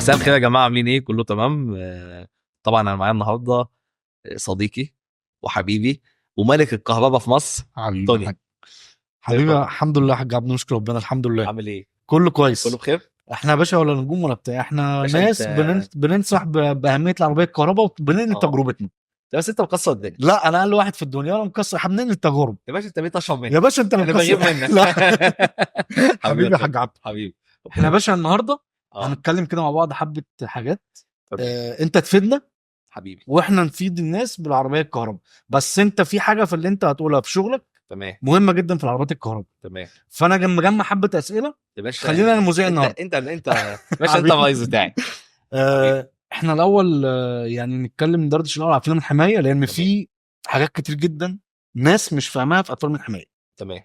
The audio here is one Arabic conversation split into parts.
مساء الخير يا جماعه، عاملين ايه؟ كله تمام. طبعا انا معايا النهارده صديقي وحبيبي وملك الكهرباء في مصر، حبيبي توني. حبيبي الحمد لله يا حاج عبد، نشكر ربنا الحمد لله. عامل ايه؟ كله كله كويس. بخير. احنا يا باشا ولا نجوم ولا بتاع، احنا باشا ناس انت بننصح باهميه العربيه الكهرباء وبننقل تجربتنا. بس انت مكسر الدنيا. لا انا اقل واحد في الدنيا، انا مكسر، احنا بننقل التجارب. يا باشا انت بقيت اشرب مني. يا باشا انت اللي انا بغيب مكسر. منك. لا حبيبي يا حبيبي يا توني، حاج عبد. حبيبي. احنا يا باشا النهارده اه هنتكلم كده مع بعض حبه حاجات. تمام. انت تفيدنا حبيبي. واحنا نفيد الناس بالعربيه الكهرباء. بس انت في حاجه في اللي انت هتقولها في شغلك تمام مهمه جدا في العربيات الكهرباء، تمام فانا مجمع حبه اسئله. يا باشا. خلينا انا مذيع انت النهارده. انت انت يا باشا، انت حبيبي. الرئيس بتاعي. حبيبي. احنا الاول يعني نتكلم ندردش الاول على افلام الحمايه، لان تمام في حاجات كتير جدا ناس مش فاهماها في افلام الحمايه. تمام.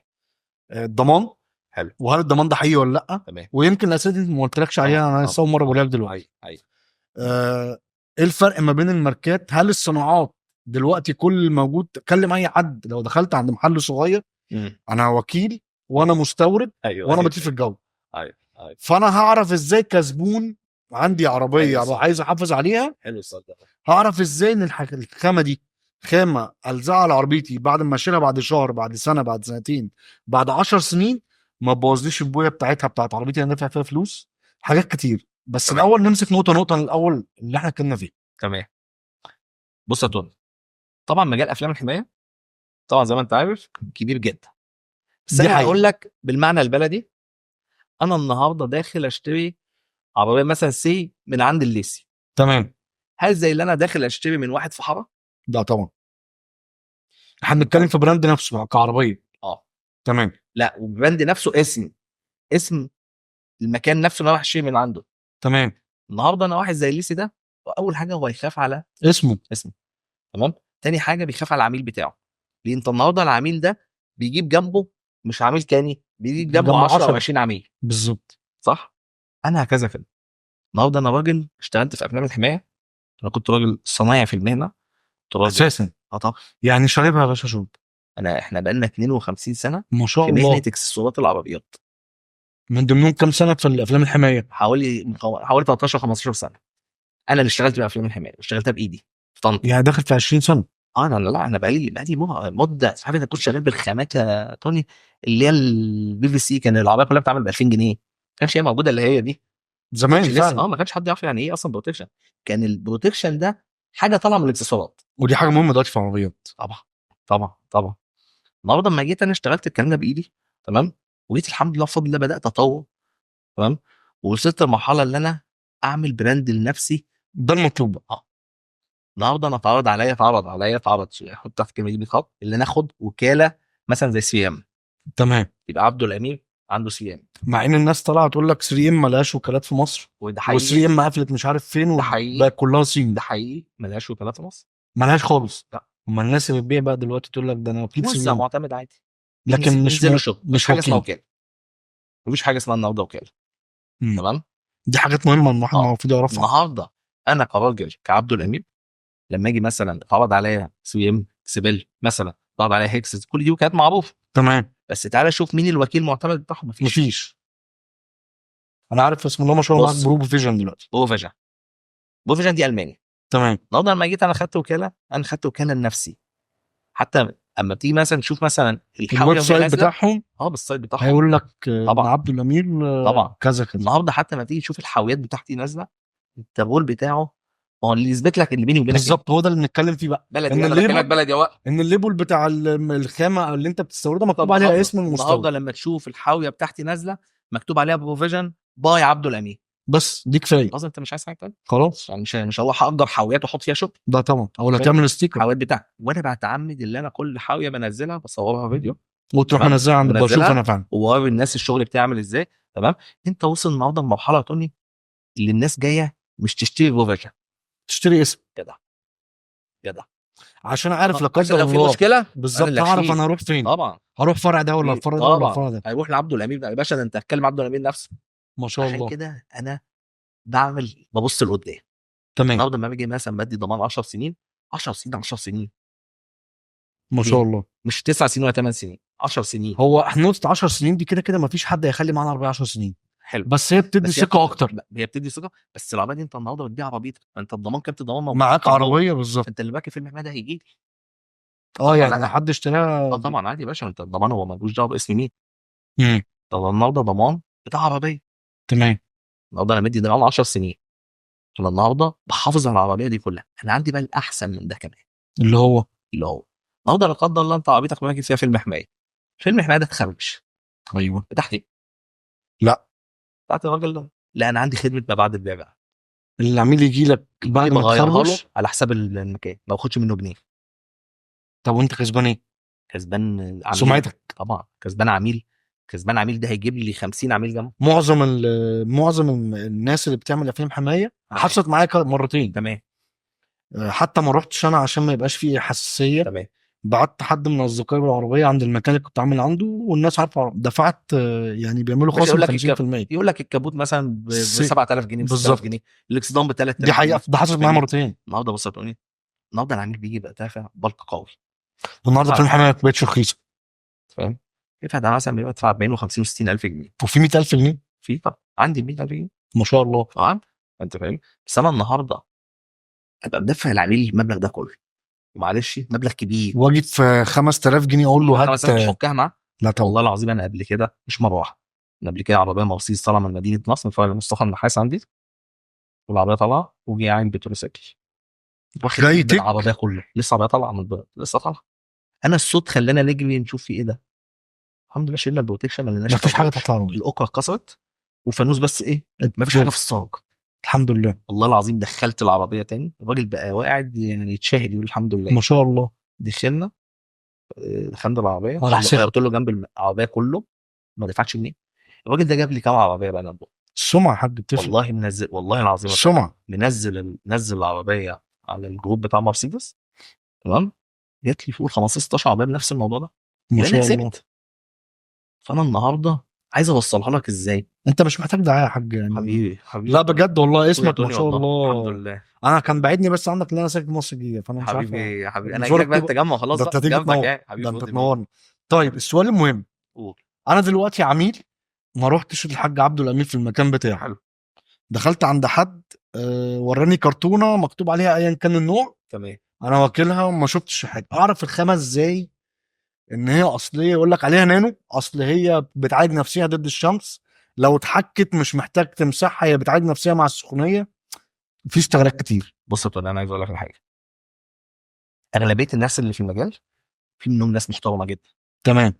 الضمان، حلو. وهل الضمان ده حقيقي ولا لا؟ تمام. ويمكن الاسئله دي ما قلتلكش عليها، انا لسه اول مره بقولها لك دلوقتي. اي. ايه الفرق ما بين الماركات؟ هل الصناعات دلوقتي كل موجود؟ تكلم اي حد، لو دخلت عند محل صغير، انا وكيل وانا مستورد ايوه وانا ايوه بطير في الجو، ايوه ايوه. فانا هعرف ازاي كزبون عندي عربيه حلو. عايز احافظ عليها؟ حلو السؤال ده. هعرف ازاي ان الخامه دي خامه الزقها على عربيتي بعد ما اشيلها، بعد شهر، بعد سنه، بعد سنتين، بعد 10 سنين، ما تبوظليش البويه بتاعتها بتاعت عربيتي اللي انا دافع فيها فلوس. حاجات كتير، بس تمام الاول نمسك نقطه نقطه الاول اللي احنا اتكلمنا فيها. تمام. بص يا توني، طبعا مجال افلام الحمايه طبعا زي ما انت عارف كبير جدا، بس دي انا حقيقه. هقول لك بالمعنى البلدي. انا النهارده داخل اشتري عربيه مثلا من عند الليسي، تمام. هل زي اللي انا داخل اشتري من واحد في حاره؟ ده طبعا احنا بنتكلم في براند نفسه كعربيه. اه. تمام. لا، وبراند نفسه اسم المكان نفسه اللي انا رايح اشتري من عنده. تمام. النهارده انا واحد زي الليسي ده، واول حاجه هو يخاف على اسمه. اسمه. تمام. تاني حاجه بيخاف على العميل بتاعه، لان انت النهارده العميل ده بيجيب جنبه مش عميل تاني، بيجيب جنبه جنب 10 او 10 20 عميل. بالظبط. صح. انا هكذا كده. النهارده انا راجل اشتغلت في افلام الحمايه، انا كنت راجل صنايعي في المهنه، كنت راجل. اساسا طبعا. يعني شاربها يا باشا شرب. احنا بقالنا 52 سنه ما شاء في مهنه الله. اكسسوارات العربيات. من ضمنهم كام سنه في الافلام الحمايه؟ حوالي 13 15 سنه. انا اللي اشتغلت في افلام الحمايه، اشتغلتها بايدي في طنطا. يعني داخل في 20 سنه. لا انا بقالي مده. عارف انت كنت شغال بالخامات يا توني، اللي هي البي في سي، كان العربيه كلها بتعمل ب 2000 جنيه، ما كانش هي موجوده اللي هي دي. ما زمان كانش لسه فعلا. ما كانش حد يعرف يعني ايه اصلا بروتكشن. كان البروتكشن ده حاجه طالعه من الاكسسوارات. ودي حاجه مهمه دلوقتي في العربيات. طبعا طبعا طبعا. النهارده لما جيت انا اشتغلت الكلام ده بايدي، تمام، وجيت الحمد لله بفضل الله بدات اطور، تمام، ووصلت لمرحله اللي انا اعمل براند لنفسي. ده المطلوب بقى. النهارده انا اتعرض حط تحت الكلمه دي بالخط اللي ناخد وكاله مثلا زي سي ام، تمام. يبقى عبده الامير عنده سي ام. مع ان الناس طالعه تقول لك 3 ام ملهاش وكالات في مصر، وده و3 حقيقي. ام قفلت مش عارف فين، ده حقيقي. وبقى كلها صين. ده حقيقي ملهاش وكالات في مصر. ملهاش خالص. لا. اما الناس اللي بتبيع بقى دلوقتي تقول لك ده انا وكيل 3 موزع ام، معتمد عادي. لكن بينزلوا شغل، مفيش مش حاجه اسمها وكيل. وكاله. مفيش حاجه اسمها النهارده وكاله. مم. تمام. دي حاجات مهمه ان الواحد المفروض يعرفها. النهارده انا كراجل كعبده الامير، لما اجي مثلا اتعرض عليا سي ام سيبل مثلا، اتعرض عليا هيكسس، كل دي وكالات معروفه. تمام. بس تعالى شوف مين الوكيل المعتمد بتاعهم. مفيش. انا عارف اسم الله ما شاء الله معاك بص، بروبو فيجن دلوقتي. بوفيجن دي الماني. تمام. النهارده لما جيت انا خدت وكاله لنفسي. حتى اما بتيجي مثلا تشوف مثلا الويب الحاويه وهي سايت نازله، بتاعهم بالسايت بتاعهم هيقول لك ابن طبعا عبد الامير طبعا. كذا كذا. النهارده حتى لما تيجي تشوف الحاويات بتاعتي نازله، التابول بتاعه هو اللي يثبت لك اللي بيني وبينك ايه. بالظبط، هو ده اللي بنتكلم فيه بقى. بلدي، ان انا بكلمك الليبل بلدي يا وقت. ان الليبل بتاع الخامه اللي انت بتستوردها مكتوب طب عليها اسم المستورد. النهارده لما تشوف الحاويه بتاعتي نازله مكتوب عليها بروفيجن باي عبده الامين، بس دي كفايه. خلاص انت مش عايز حاجه تانيه. خلاص. يعني مش هروح اقدر حاويات واحط فيها شغل. ده طبعا، او لا تعمل ستيكر الحاويات بتاعتي، وانا بتعمد اللي انا كل حاويه بنزلها بصورها فيديو وتروح تمام، منزلها عند بشوف انا فعلا، ووري الناس الشغل بتاعي عامل ازاي. تمام. انت وصل النهارده لمرحله يا توني اللي الناس جايه مش تشتري بروفيجن، تشتري اسم جدع جدع، عشان عارف لا عشان قدر لو في الله مشكله انا بالظبط اللي هعرف هشيل. انا هروح فين. طبعا. هروح فرع ده ولا الفرع ده ولا الفرع ده. هيروح لعبده الامين يا باشا، ده انت هتكلم عبده الامين نفسه. ما شاء عشان الله. كده انا ببص لقدام. تمام. النهارده لما باجي مثلا بدي ضمان 10 سنين، 10 سنين 10 سنين، ما شاء الله. مش 9 سنين ولا 8 سنين، 10 سنين. هو احنا نقطه 10 سنين دي كده كده ما فيش حد هيخلي معانا 14 سنين. حلو بس هي بتدي بس هي ثقه اكتر. هي بتدي ثقه، بس العربيه دي انت النهارده بتبيع عربيتك، انت الضمان كابت الضمان موجود معاك في الجو. عربيه بالظبط. انت اللي باكي في المحميه ده هيجي لي. اه يعني لا لو حد اشتراها اه طبعا عادي يا باشا، انت الضمان هو ملوش دعوه باسم مين. مم. طب النهارده ضمان بتاع عربيه، تمام. النهارده انا مدي ضمان 10 سنين، انا النهارده بحافظ على العربيه دي كلها. انا عندي بقى الاحسن من ده كمان، اللي هو اللي هو النهارده لا قدر الله انت عربيتك راكب فيها فيلم حمايه، فيلم حمايه ده اتخربش ايوه. بتاعتي، لا بتاعت الراجل ده. لا انا عندي خدمه ما بعد البيع بقى، العميل يجي لك بعد دي ما بغيرها له تخربش. على حساب المكان، ما باخدش منه جنيه. طب وانت كسبان ايه؟ كسبان عميل. سمعتك. طبعا كسبان عميل، كسبان عميل ده هيجيب لي 50 عميل جنبه. معظم الناس اللي بتعمل افلام حمايه تمام. حصلت معايا مرتين. تمام حتى ما رحتش انا عشان ما يبقاش فيه حساسيه. تمام بعت حد من اصدقائي بالعربيه عند المكان اللي كنت عامل عنده، والناس عارفه دفعت يعني بيعملوا ماشي. خصم يقول لك 50%. يقول لك الكبوت مثلا ب س- 7000 جنيه ب 6000 بالظبط. جنيه الاكسدام ب دي 3000 حقيقه، جنيه ده حصلت معايا فاهمني؟ مرتين. النهارده بص بتقول ايه، النهارده العميل بيجي بقى دافع بلق قوي، والنهارده دفع افلام حمايه ما بقتش رخيصه. فاهم؟ يدفع ده مثلا بيبقى دفع 40 و50 و60 الف جنيه وفي 100,000 جنيه. في، طب عندي 100000 جنيه ما شاء الله. طبعا. انت فاهم؟ بس انا النهارده ابقى بدفع العميل المبلغ ده كله، ومعلش مبلغ كبير، واجي في 5000 جنيه اقول له هات. 5000 تحكها معاه. لا طبعا. والله العظيم انا قبل كده مش مره واحده، انا قبل كده عربيه مرسيدس طالعه من مدينه نصر من فرع مصطفى النحاس عندي، والعربيه طالعه وجي عين بتروسيكل واخد جاي قلب تك. العربيه كله، لسه العربيه طالعه من البلد لسه طالعه. انا الصوت خلانا نجري نشوف في ايه ده، الحمد لله شلنا البروتكشن ما لقيناش ما فيش حاجه تطور. تحت العربيه. الاوكرا اتكسرت وفانوس بس ايه، ما فيش حاجه في الصاج. الحمد لله. والله العظيم دخلت العربيه تاني، الراجل بقى قاعد يعني يتشاهد يقول الحمد لله. ما شاء الله. دخلنا دخلنا العربيه، على حساب غيرت له جنب العربيه كله، ما دفعتش جنيه. الراجل ده جاب لي كام عربيه بقى جنبه، السمعه يا حاج بتفرق. والله منزل، والله العظيم السمعه. منزل العربيه على الجروب بتاع مرسيدس، تمام، جات لي فوق 15 16 عربيه بنفس الموضوع ده، ما يبقى انا شاء الله. كسبت. فانا النهارده عايز اوصلها لك ازاي. انت مش محتاج دعايه يا حاج يعني. حبيبي حبيبي لا بجد والله اسمك ما توني شاء والله الحمد الله. لله. انا كان بعدني بس عندك ان انا ساكن في مصر الجديده، فانا مش عارف. حبيبي يا حبيبي انا مشوارك هجيلك بقى تبقى. التجمع خلاص ده انت بقى هتيجي جنبك تنور. يعني ده حبيبي انت خد بيه. تنورني. طيب السؤال المهم، قول. انا دلوقتي عميل ما روحتش للحاج عبده الامين في المكان بتاعه. حلو دخلت عند حد وراني كرتونه مكتوب عليها ايا كان النوع، تمام. انا واكلها وما شفتش حاجه. اعرف الخامه ازاي ان هي اصليه؟ يقول لك عليها نانو، اصل هي بتعالج نفسها ضد الشمس، لو اتحكت مش محتاج تمسحها، هي بتعالج نفسها مع السخونيه. في اشتغالات كتير. بص يا طارق، انا عايز اقول لك على حاجه، اغلبيه الناس اللي في المجال في منهم ناس محترمه جدا، تمام.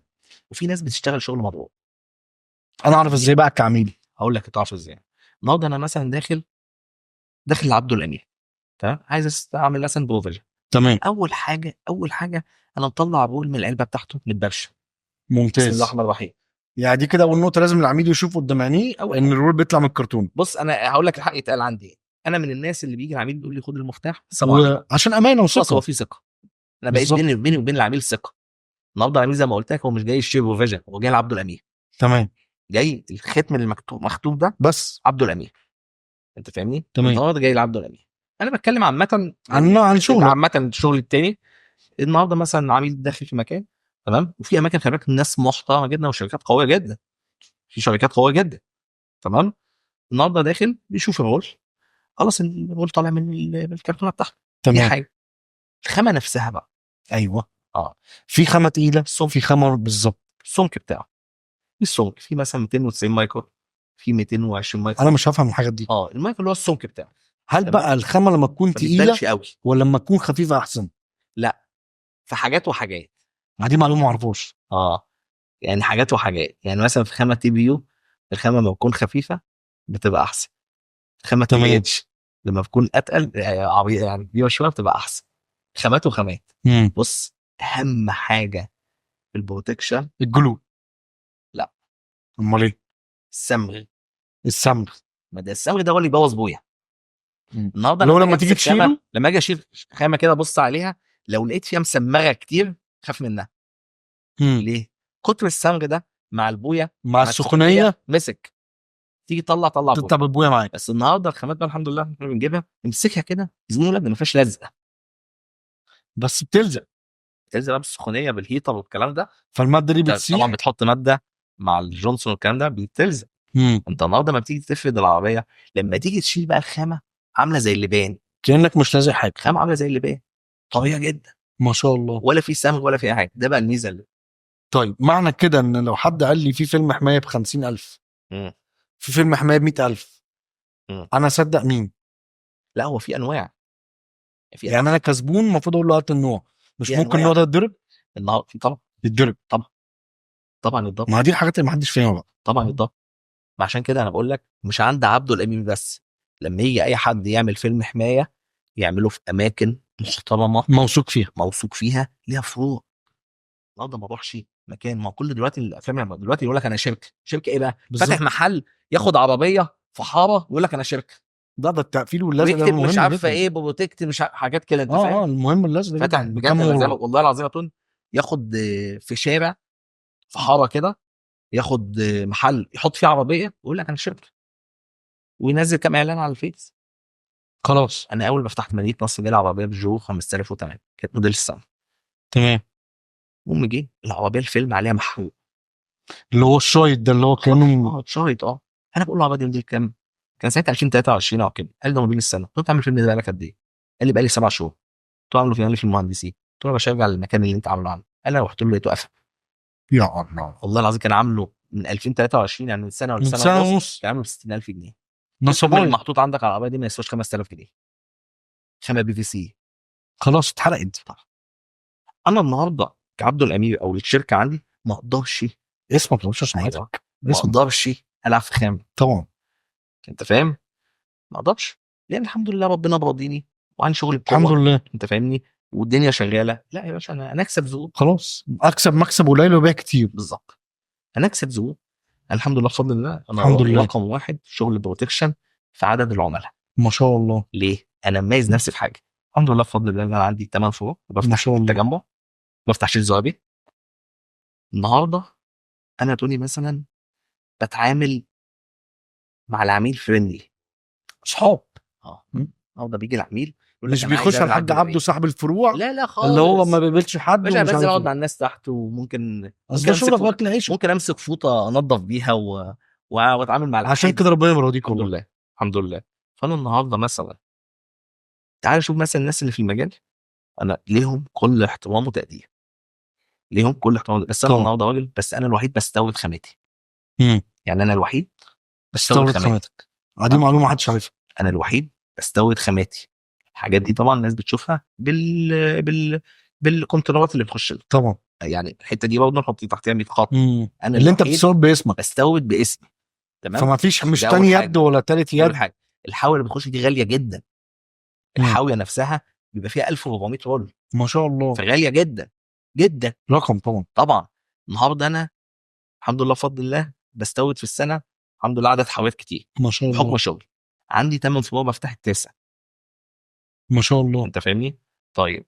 وفي ناس بتشتغل شغل مضروب. انا اعرف ازاي بقى كعميل؟ هقول لك تعرف ازاي. النهارده انا مثلا داخل لعبده الامين، تمام، عايز استعمل مثلا بروفيجن. تمام. اول حاجه انا مطلع رول من العلبه بتاعته من البرشه، بسم الله ممتاز. الرحمن الرحيم. يعني دي كده اول نقطه لازم العميل يشوف قدام عينيه أول ان حاجة. الرول بيطلع من الكرتون. بص انا هقول لك الحق يتقال عندي إيه. انا من الناس اللي بيجي العميل بيقول لي خد المفتاح السلام عليكم، وعشان امانه خلاص هو وثقه. في ثقه، انا بقيت بالظبط. بيني وبين العميل ثقه. النهارده العميل زي ما قلت لك هو مش جاي يشتري بروفيجن، هو جاي لعبده الامين، تمام. جاي الختم اللي مكتوب ده بس. عبده الامين. انت فاهمني؟ تمام. النهارده جاي لعبده الامين. انا بتكلم عامه عن شغلك. عامه الشغل التاني. النهارده مثلا عميل داخل في مكان، تمام، وفي اماكن خلي بالك الناس محترمه جدا وشركات قويه جدا، في شركات قويه جدا، تمام. النهارده داخل بيشوف الرول، خلاص الرول طالع من الكرتونه بتاعته، دي تمام. حاجه. الخامه نفسها بقى، ايوه. اه في خامه تقيله، السمك، في خامه بالظبط. السمك بتاعه، في السمك في مثلا 290 مايكرو، في 220 مايكرو. انا مش هفهم الحاجات دي. المايكرو اللي هو السمك بتاعه. هل تمام؟ بقى الخامه لما تكون ما تقيله بيتبانش قوي، ولا لما تكون خفيفه احسن؟ لا، في حاجات وحاجات. دي معلومه ما اعرفهاش. يعني حاجات وحاجات، يعني مثلا في خامه تي بي يو، الخامه لما تكون خفيفه بتبقى احسن. خامه تي بي تمام. اتش لما تكون اتقل يعني كبيره شويه بتبقى احسن. خامات وخامات. امم. بص اهم حاجه في البروتكشن، الجلود. لا، امال ايه؟ الصمغ. السمغ. ما ده الصمغ ده هو اللي يبوظ بويا. النهارده اللي هو لما لما أجي تيجي أمسك خامة، تشيله. لما اجي اشيل خامه كده بص عليها، لو لقيت فيها مسمغه كتير خاف منها. ليه؟ كتر الصمغ ده مع البويه مع مع السخونيه السخونيه مسك، تيجي تطلع بويه. تطلع بالبويه معاك. بس النهارده الخامات بقى الحمد لله احنا بنجيبها نمسكها كده زميله ولاد ما فيهاش لزقه، بس بتلزق. تلزق بقى بالسخونيه بالهيتر والكلام ده. فالماده دي طبعا بتسيح. بتحط ماده مع الجونسون والكلام ده بتلزق. انت النهارده لما بتيجي تفرد العربيه، لما تيجي تشيل بقى الخامه عامله زي اللبان، كانك مش لازق حاجه. خامه عامله زي اللبان، طبيعيه جدا، ما شاء الله. ولا في صمغ ولا في اي حاجه. ده بقى الميزه اللي طيب معنى كده ان لو حد قال لي في فيلم حمايه ب50,000، مم. في فيلم حمايه ب100,000، مم. انا اصدق مين؟ لا هو في انواع، في يعني انا كسبون المفروض اقول له هات النوع، مش في ممكن النوع انواع ده يتضرب؟ النهارده في طبعا، يتضرب. طبعا، طبعا الضبط، ما دي الحاجات اللي محدش فاهمها بقى. طبعا الضبط. ما عشان كده انا بقول لك مش عند عبده الامين بس، لما يجي اي حد يعمل فيلم حمايه يعمله في اماكن محترمه موثوق فيها. موثوق فيها ليها فروع. النهارده ما اروحش مكان، ما كل دلوقتي الافلام لما دلوقتي يقول لك انا شركه ايه بقى؟ بالظبط. فاتح محل، ياخد عربيه في حاره ويقول لك انا شركه، ده التقفيل واللزق ده ويكتب مش مهم عارفه جدا. ايه بروتكت، مش عارف حاجات كده، انت فاهم؟ المهم اللزق ده فاتح جدا بجد، انا زي والله العظيم ياخد في شارع، في حاره كده، ياخد محل يحط فيه عربيه ويقول لك انا شركه، وينزل كام اعلان على الفيس. خلاص. انا اول ما فتحت مدينه نصر جالي عربيه بيجو 5008 كانت موديل السنه. تمام. المهم جه العربيه الفيلم عليها محروق، اللي هو الشايط ده اللي هو كانه اتشهرت انا بقول له العربيه دي كام؟ كان ساعتها 2023 او كده. قال لي ده موديل السنه. قلت له بتعمل الفيلم ده بقالك قد ايه؟ قال لي بقالي 7 شهور. قلت له عامله فين؟ قال لي في المهندسين. قلت له يا باشا ارجع للمكان اللي انت عامله عنه. قال لي انا رحت له لقيته قفل. يا الله. والله العظيم كان عامله من 2023، يعني من سنه ولا من سنه سنه ونص، ونص. كان عامله ب 60,000 جنيه. الفيلم اللي نصبايا. محطوط عندك على العربيه دي ما يسواش 5000 جنيه، خامه بي في سي. خلاص اتحرقت. طبعا انا النهارده كعبده الامير او الشركه عندي ما اقدرش، اسمك مش سمعتك. ايوه، ما اسمك اقدرش العب في خام، طبعا. انت فاهم؟ ما اقدرش، لان الحمد لله ربنا براضيني وعندي شغل الحمد بقوه، لله. انت فاهمني، والدنيا شغاله. لا يا باشا انا اكسب زبون. خلاص اكسب مكسب قليل وبيع كتير. بالظبط، انا اكسب زبون. الحمد لله بفضل الله انا الحمد لله. رقم واحد في شغل البروتكشن في عدد العملاء. ما شاء الله. ليه؟ انا مميز نفسي في حاجه. الحمد لله بفضل الله انا عندي 8 فروع، ما بفتح شاء في الله. التجمع، بفتح شيل زوابي. النهارده انا توني مثلا بتعامل مع العميل فريندلي، اصحاب. اه النهارده بيجي العميل يقول لك مش انا عايز بيخش على ارجع الحاج عبده الجمعيه. صاحب الفروع لا لا اللي هو ما خالص بيقبلش حد باشا، ومش بنزل عارف اقعد مع ايه. الناس تحت، وممكن اصل ده امسك شغلك واكل عيش. ممكن امسك فوطه انضف بيها واتعامل مع عشان الحاجات. كده ربنا يرضيك الحمد والله. لله، الحمد لله. فانا النهارده مثلا تعال شوف مثلا الناس اللي في المجال، انا ليهم كل احترام وتقدير، ليهم كل احترام، بس انا طبعا. النهارده راجل، بس انا الوحيد بستورد خاماتي. امم. يعني انا الوحيد بستورد استورد خاماتي. خاماتك. دي معلومه محدش عارفها. انا الوحيد بستورد خاماتي. الحاجات دي طبعا الناس بتشوفها بالكونتينرات اللي بتخش لها. طبعا. يعني الحته دي برضه نحط تحتها 100 خط. انا اللي انت الوحيد بتستورد باسمك. بستورد باسمي، تمام. فما فيش مش ده تاني اول حاجه. يد ولا تالت اول يد. حاجه الحاويه اللي بتخش دي غاليه جدا. الحاويه نفسها بيبقى فيها 1400 رول، ما شاء الله. فغاليه جدا جدا. رقم طبعا. طبعا النهارده انا الحمد لله بفضل الله بستورد في السنه الحمد لله عدد حاويات كتير ما شاء الله. بحكم شغلي. عندي 8 فروع بفتح التاسع، ما شاء الله. انت فاهمني؟ طيب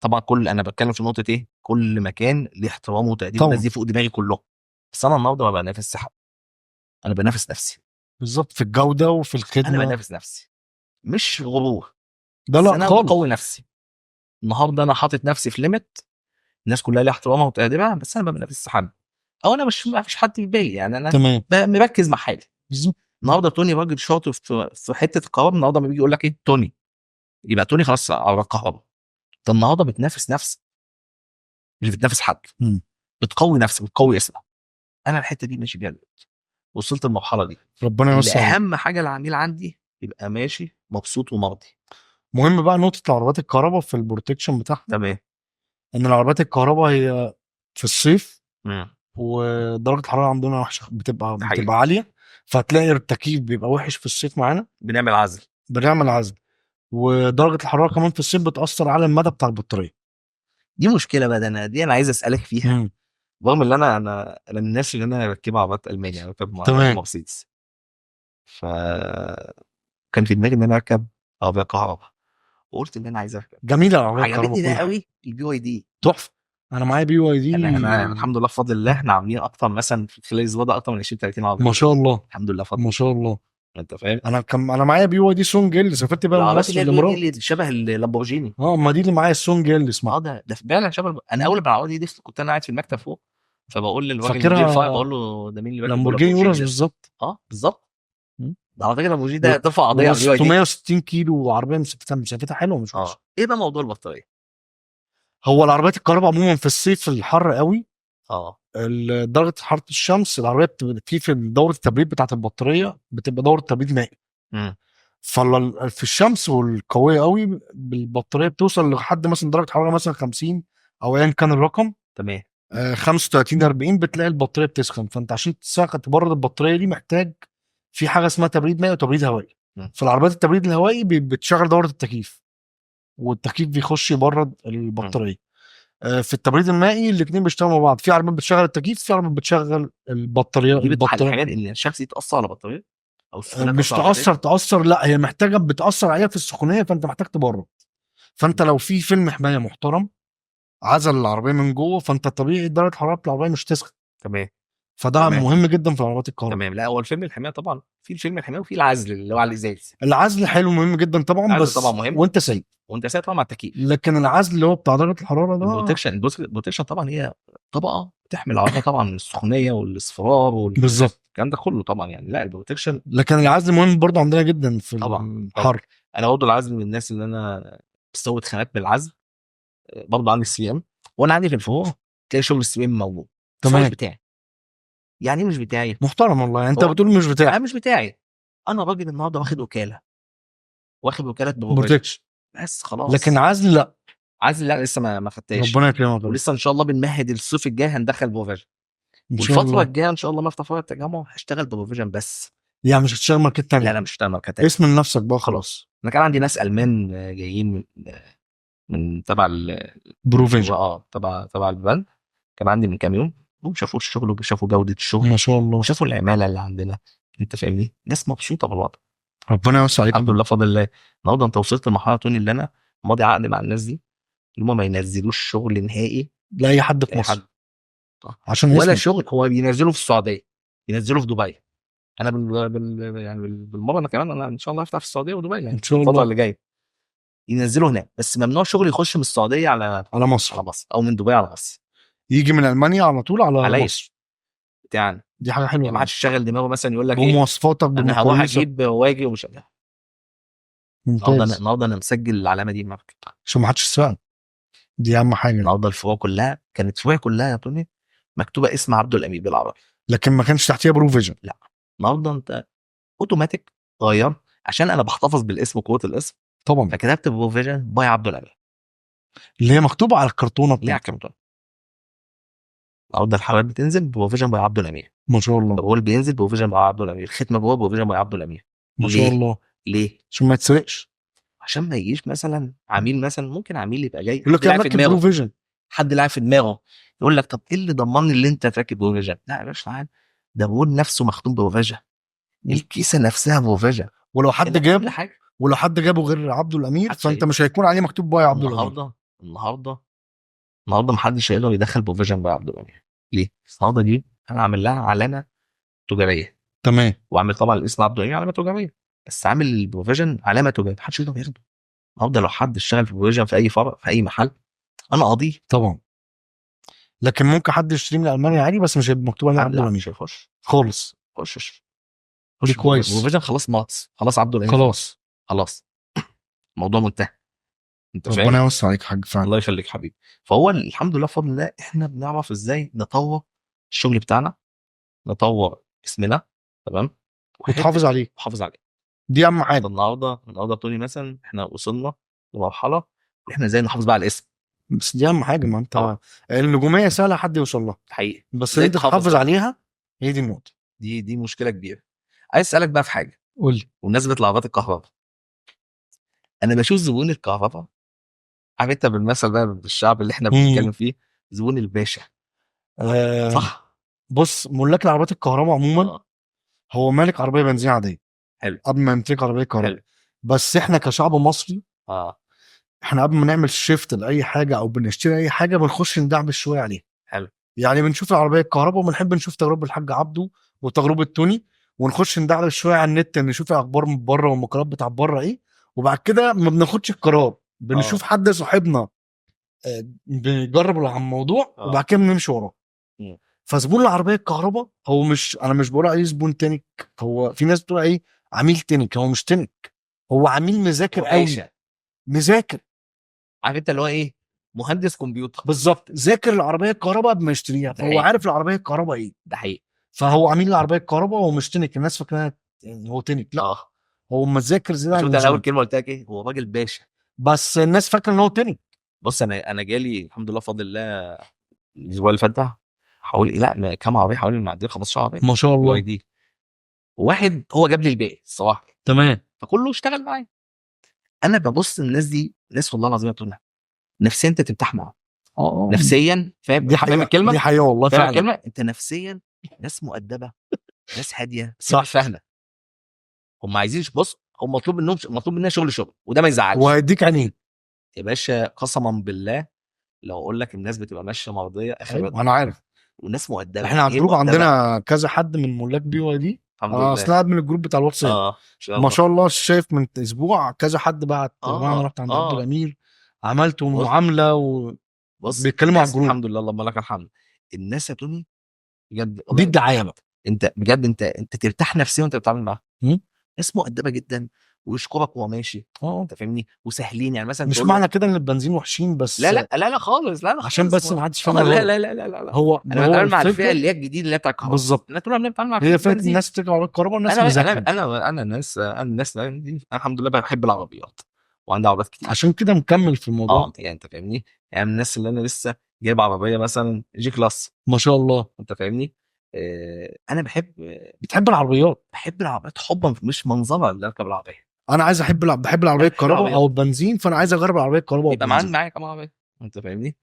طبعا انا بتكلم في نقطه ايه، كل مكان ليه احترامه وتقديره، طبعا. الناس دي فوق دماغي كلهم. بس انا النهارده ما بنافس حد، انا بنافس نفسي. بالظبط في الجوده وفي انا الخدمه. بنافس نفسي مش غرور، ده بس لا انا خالص. بقوي نفسي. النهارده انا حاطط نفسي في ليميت، الناس كلها ليها احترامها وتقديرها، بس انا ما بنافسش حد، او انا مش، ما فيش حد في بالي، يعني انا تمام. مركز مع حالي. بالظبط. النهارده توني راجل شاطر في حته الكهرباء. النهارده ما بيجي يقول لك ايه توني، يبقى توني خلاص على الكهرباء. انت النهارده بتنافس نفسك، مش بتنافس حد. بتقوي نفسك، بتقوي اسمك. انا الحته دي ماشي بيها دلوقتي، وصلت المرحله دي. ربنا اللي يوسع عليك. اهم حاجه العميل عندي يبقى ماشي مبسوط ومرضي. مهم بقى نقطه العربيات الكهرباء في البروتكشن بتاعها، تمام. ان العربيات الكهرباء هي في الصيف امم ودرجه الحراره عندنا وحشه، ده حقيقي. بتبقى عاليه، فتلاقي التكييف بيبقى وحش في الصيف معانا. بنعمل عزل. بنعمل عزل. ودرجه الحراره كمان في الصيف بتاثر على المدى بتاع البطاريه. دي مشكله بقى، دي انا عايز اسالك فيها. رغم ان انا من الناس اللي انا بركبها عربيات المانيا، انا بركب تمام. مرسيدس، ف كان في دماغي ان انا اركب عربيه كهرباء، وقلت ان انا عايز اركب. جميله العربيه الكهرباء عجبتني بقى كلها. قوي البي واي دي. تحفه. انا معايا بي واي دي. انا الحمد لله بفضل الله احنا عاملين اكتر مثلا في خلال الاسبوع ده اكتر من 20 30 عربيه. ما شاء الله. الحمد لله بفضل ما شاء الله. انت فاهم؟ انا معايا بي واي دي سونج اللي سافرت بيها من العربيات مصر اللي هي لمرات. اللي شبه اللامبورجيني. ما دي اللي معايا السونج اللي اسمها. ده فعلا شبه انا اول ما العربيه دي كنت انا قاعد في المكتب فوق، فبقول للراجل فاكرها مدير الفرع، بقول له ده مين اللي راكب لامبورجيني لامبورجيني اورس ده؟ بالظبط. بالظبط. مم. ده على فكره لامبورجيني ده ترفع قضيه على BYD. 660 كيلو وعربيه مسافتها حلوه مش وحشه. ايه بقى موضوع البطاريه؟ هو العربيات الكهرباء عموما في الصيف الحر قوي، اه درجه حراره الشمس العربيه في دوره التبريد بتاعه البطاريه بتبقى دوره تبريد مائي. امم في الشمس والقويه قوي بالبطاريه بتوصل لحد مثلا درجه حراره مثلا 50 او ايا كان الرقم، تمام 35 40 بتلاقي البطاريه بتسخن. فانت عشان تسخن تبرد البطاريه دي محتاج في حاجه اسمها تبريد مائي وتبريد هوائي. مم. في العربيات التبريد الهوائي بتشغل دوره التكييف، والتكييف بيخش يبرد البطاريه. في التبريد المائي الاثنين بيشتغلوا مع بعض، في عربيات بتشغل التكييف، في عربيات بتشغل البطاريه. دي بتحل الحاجات ان الشمس دي تاثر على البطاريه او السخونيه مش تاثر على البطاريه. تاثر، لا هي محتاجه بتاثر عليها في السخونيه، فانت محتاج تبرد. فانت لو في فيلم حمايه محترم عزل العربيه من جوه، فانت طبيعي درجه حراره العربيه مش تسخن. تمام فده تمام مهم جدا في العربيات الكهرباء. تمام. لا هو الفيلم الحمايه طبعا، في الفيلم الحمايه وفي العزل اللي هو على الازاز. العزل حلو مهم جدا طبعا، العزل بس طبعا مهم، وانت سايق. وانت سايق طبعا مع التكييف. لكن العزل اللي هو بتاع درجه الحراره ده البروتكشن، البروتكشن طبعا هي طبقه تحمي العربيه طبعا من السخونيه والاصفرار بالظبط. والكلام ده كله طبعا يعني. لا البروتكشن لكن العزل مهم برضه عندنا جدا في طبعا الحر. انا برضه العزل من الناس اللي انا بستورد خامات بالعزل. برضه عندي CM، وانا عندي في الفروع تلاقي شغل CM موجود، بس هو مش تمام بتاعي. يعني ايه مش بتاعي؟ محترم والله. انت هو بتقول مش بتاعك مش بتاعي. انا راجل النهارده واخد وكاله، واخد وكاله بروفيشن، بروتكشن، بس خلاص. لكن عزل لا. عزل لا لسه ما خدتهاش، ربنا يكرمك والله. ولسه ان شاء الله بنمهد الصيف الجاي هندخل بروفيشن. ان شاء والفتره الله. الجايه ان شاء الله ما افتح فرع التجمع هشتغل بروفيشن بس. يعني مش هتشتغل ماركت تانية؟ لا لا مش هشتغل ماركات تانية. اسم لنفسك بقى خلاص. خلاص انا كان عندي ناس المان جايين من تبع بروفيشن تبع البند. كان عندي من كام يوم، هم شافوا الشغل وشافوا جوده الشغل ما شاء الله. وشافوا العماله اللي عندنا. انت فاهمني؟ ناس مبسوطه بالوضع ربنا يوسع عليك. الحمد لله بفضل الله. النهارده انت وصلت لمرحله توني اللي انا ماضي عقد مع الناس دي، اللي هم ما ينزلوش شغل نهائي لاي حد في لاي مصر حد. عشان ولا اسمك. شغل هو بينزله في السعوديه، ينزله في دبي. انا يعني بالمره انا كمان انا ان شاء الله هفتح في السعوديه ودبي يعني ان شاء الفتره الله. اللي جايه. ينزله هناك، بس ممنوع شغل يخش من السعوديه على مصر. على مصر، او من دبي على مصر. يجي من المانيا على طول على عليا مصر. بتاعنا. دي حاجه حلوه يعني ما يعني. حدش شغل دماغه مثلا يقول لك ايه بمواصفاتك انا هروح بمقاييسك. اجيب واجي ومش النهارده ممتاز. النهارده انا مسجل العلامه دي ماركت. عشان ما حدش يسرقك، دي اهم حاجه. النهارده الفروع كلها كانت فروع كلها يا توني مكتوبه اسم عبده الامير بالعربي، لكن ما كانش تحتيها بروفيجن. لا. النهارده انت اوتوماتيك غير، عشان انا بحتفظ بالاسم وقوه الاسم، طبعا فكتبت بروفيجن باي عبده الامير اللي هي مكتوبه على الكرتونه ليه بتاعتك. عكمته. النهارده الحلويات بتنزل بروفيجن باي عبده الامير، ما شاء الله. الرول بينزل بروفيجن باي عبده الامير، الختمه جوه بروفيجن باي عبده الامير. ما شاء ليه؟ الله. ليه؟ عشان ما يتسرقش. عشان ما يجيش مثلا عميل، مثلا ممكن عميل يبقى جاي يقول لك حد لاعب في مركب دماغه، بروفيجن. حد لاعب في دماغه يقول لك طب ايه اللي ضمني اللي انت راكب بروفيجن؟ لا يا باشا تعالى، ده الرول نفسه مختوم بروفيجن، الكيسه نفسها بروفيجن، ولو حد كل جابه حاجه. ولو حد جابه غير عبده الامير محدش فانت هيقدر. مش هيكون عليه مكتوب باي عبده الامير. النهارده محدش هيقدر يدخل بروفيجن باي عبد الامير. ليه؟ النهارده دي انا عامل لها علامه تجاريه، تمام. وعامل طبعا الاسم عبد الامير علامه تجاريه، بس عامل البروفيجن علامه تجاريه محدش يقدر ياخده. النهارده لو حد اشتغل في بروفيجن في اي فرع في اي محل انا قاضي. طبعا. لكن ممكن حد يشتري من المانيا عادي بس مش هيبقى مكتوب عليه عبده لا الامير مش هيخش خالص. خش دي كويس. بروفيجن خلاص مات، خلاص عبد الامير خلاص. خلاص الموضوع منتهي. انت ربنا فاهم؟ يوسع عليك يا حاج فعلا. الله يخليك حبيبي. فهو الحمد لله بفضل الله احنا بنعرف ازاي نطور الشغل بتاعنا، نطور اسمنا، تمام، وتحافظ عليه. وحافظ عليه. دي اهم حاجه. النهارده بتقولي مثلا احنا وصلنا لمرحله ان احنا ازاي نحافظ بقى على الاسم. بس دي اهم حاجه. ما انت طبعا. النجوميه سهله حد يوصل لها، حقيقي بس ازاي انت تحافظ بقى؟ عليها. هي دي النقطه. دي مشكله كبيره. عايز اسالك بقى في حاجه قول لي. بمناسبه العربيات الكهرباء. انا بشوف زبون الكهرباء، عارف انت بالمثل بقى بالشعب اللي احنا بنتكلم فيه، زبون الباشا. صح. بص، ملاك العربيات الكهرباء عموما هو مالك عربيه بنزين عاديه حلو قبل ما يمتلك عربيه كهرباء. حلو. بس احنا كشعب مصري احنا قبل ما نعمل شيفت لاي حاجه او بنشتري اي حاجه بنخش ندعبس شويه عليها. حلو. يعني بنشوف العربيه الكهرباء وبنحب نشوف تجربه الحاج عبده وتجربه توني، ونخش ندعبس شويه على النت نشوف الاخبار من بره والمقالات بتاع بره ايه، وبعد كده ما بناخدش القرار. بنشوف حد صاحبنا بيجرب على الموضوع وبعد كده بنمشي وراه. فزبون العربيه الكهرباء هو مش، انا مش بقول عليه زبون تنك، هو في ناس بتقول ايه عميل تنك، هو مش تنك، هو عميل مذاكر قوي، باشا مذاكر عارف انت اللي هو ايه، مهندس كمبيوتر. بالظبط، ذاكر العربيه الكهرباء قبل ما يشتريها، ده فهو حقيقي. عارف العربيه الكهرباء ايه، ده حقيقي. فهو عميل العربيه الكهرباء، هو مش تنك. الناس فاكره يعني هو تنك، لا، اه هو مذاكر زياده عن شفت انا اول اللزوم، كلمه قلت لك ايه، هو راجل باشا. بس الناس فاكره ان هو تنك. بص انا جالي الحمد لله بفضل الله الاسبوع اللي فات ده حوالي لا كام عربيه، حوالي معديه 15 عربيه ما شاء بي واي الله. دي. واحد هو جاب لي الباقي الصراحه، تمام. فكله اشتغل معايا. انا ببص الناس دي ناس والله العظيم بتقول نفسيا انت ترتاح معاهم، اه نفسيا فاهم، دي فاهم حقيقه، الكلمه، دي حقيقه والله فاهم فعلا. الكلمه، انت نفسيا ناس مؤدبه، ناس هاديه، صح. ناس فاهمه. هم عايزين بص، هم مطلوب مننا شغل، وده ما يزعلش. وهيديك عينيك. يا باشا قسما بالله لو اقول لك الناس بتبقى ماشيه مرضيه اخر ايوه رضا، انا عارف، وناس مؤدبه، احنا على ايه الجروب مؤدبه. عندنا كذا حد من ملاك بي واي دي، الحمد انا لله. اصلا قاعد من الجروب بتاع الواتساب. اه ان شاء ما الله. شاء الله، شايف من اسبوع كذا حد بعت يا جماعه انا اه رحت عند عبد اه الامير عملت بص معامله، بص وبيتكلموا على الناس الجروب. الحمد لله اللهم لك الحمد. الناس يا توني بجد دي والله، الدعايه بقى. انت بجد انت ترتاح نفسيا وانت بتتعامل معاهم. م? ناس مؤدبه جدا، ويشكرك وهو ماشي، اه، انت فاهمني، وسهلين يعني مثلا مش تقول له معنى كده ان البنزين وحشين، بس لا خالص، لا عشان خالص بس ما حدش فاهم لا غلط. لا. هو انا هو بتعامل مع الفئه الفكره اللي هي الجديده اللي هي بتاع الكهرباء. بالظبط، انا طول عمري بتعامل مع فئه هي فكره البنزين. الناس بترجع على الكهرباء والناس انا مذاكره. الناس دي انا الحمد لله بحب العربيات، وعندي عربيات كتير. عشان كده مكمل في الموضوع. يعني انت فاهمني، يعني من الناس اللي انا لسه جايب عربيه مثلا جي كلاس، ما شاء الله. انت فاهمني. انا بتحب العربيات. بحب العربيات حبا مش منظرا اللي اركب العربيه. انا عايز بحب العربيه انا بحب الكهرباء او العربيات، البنزين، فانا عايز اجرب العربيه الكهرباء يبقى والبنزين. معايا كام عربيه، انت فاهمني.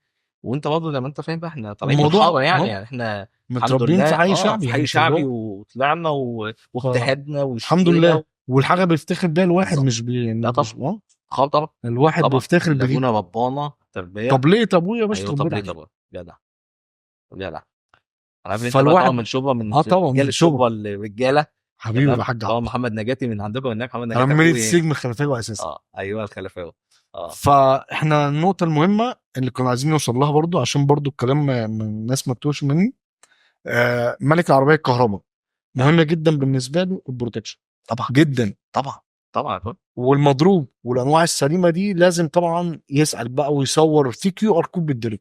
وانت برضه زي ما انت فاهم بقى احنا طالعين من الموضوع الحاره، يعني اهو، يعني احنا الحمد متربيين لله في حي في شعبي حي يعني، شعبي، فاللي وطلعنا هو واجتهدنا الحمد واشترينا لله، والحاجه بيفتخر بيها الواحد، بالظبط. مش بي لا مش طبعا، طبعا الواحد طبعا بيفتخر بدي. اللاجونه ربانه تربيه. طب ليه؟ طب ويا باشا ايوه طب تربيت ليه عليه. طبعا، جدع جدع. انا عارف إن انت بقى طبعا فالواحد من شبرا، من اه طبعا رجال من شبرا. الشبرا الرجاله. حبيبي تمام بحاج طبعا عبد، محمد نجاتي من عندكم هناك، محمد انا نجاتي من مدينه اخوي ايه. السجن الخلفيه اساسا. ايوه الخلفاوي. اه فاحنا النقطه المهمه اللي كنا عايزين نوصل لها برضو، عشان برضو الكلام من الناس ما تتوهش مني، ملك العربيه الكهرباء مهمه جدا بالنسبه له البروتكشن، طبعا جدا. طبعا طبعا. والمضروب والانواع السليمه دي لازم طبعا يسال بقى ويصور في كيو ار كود بالدرج،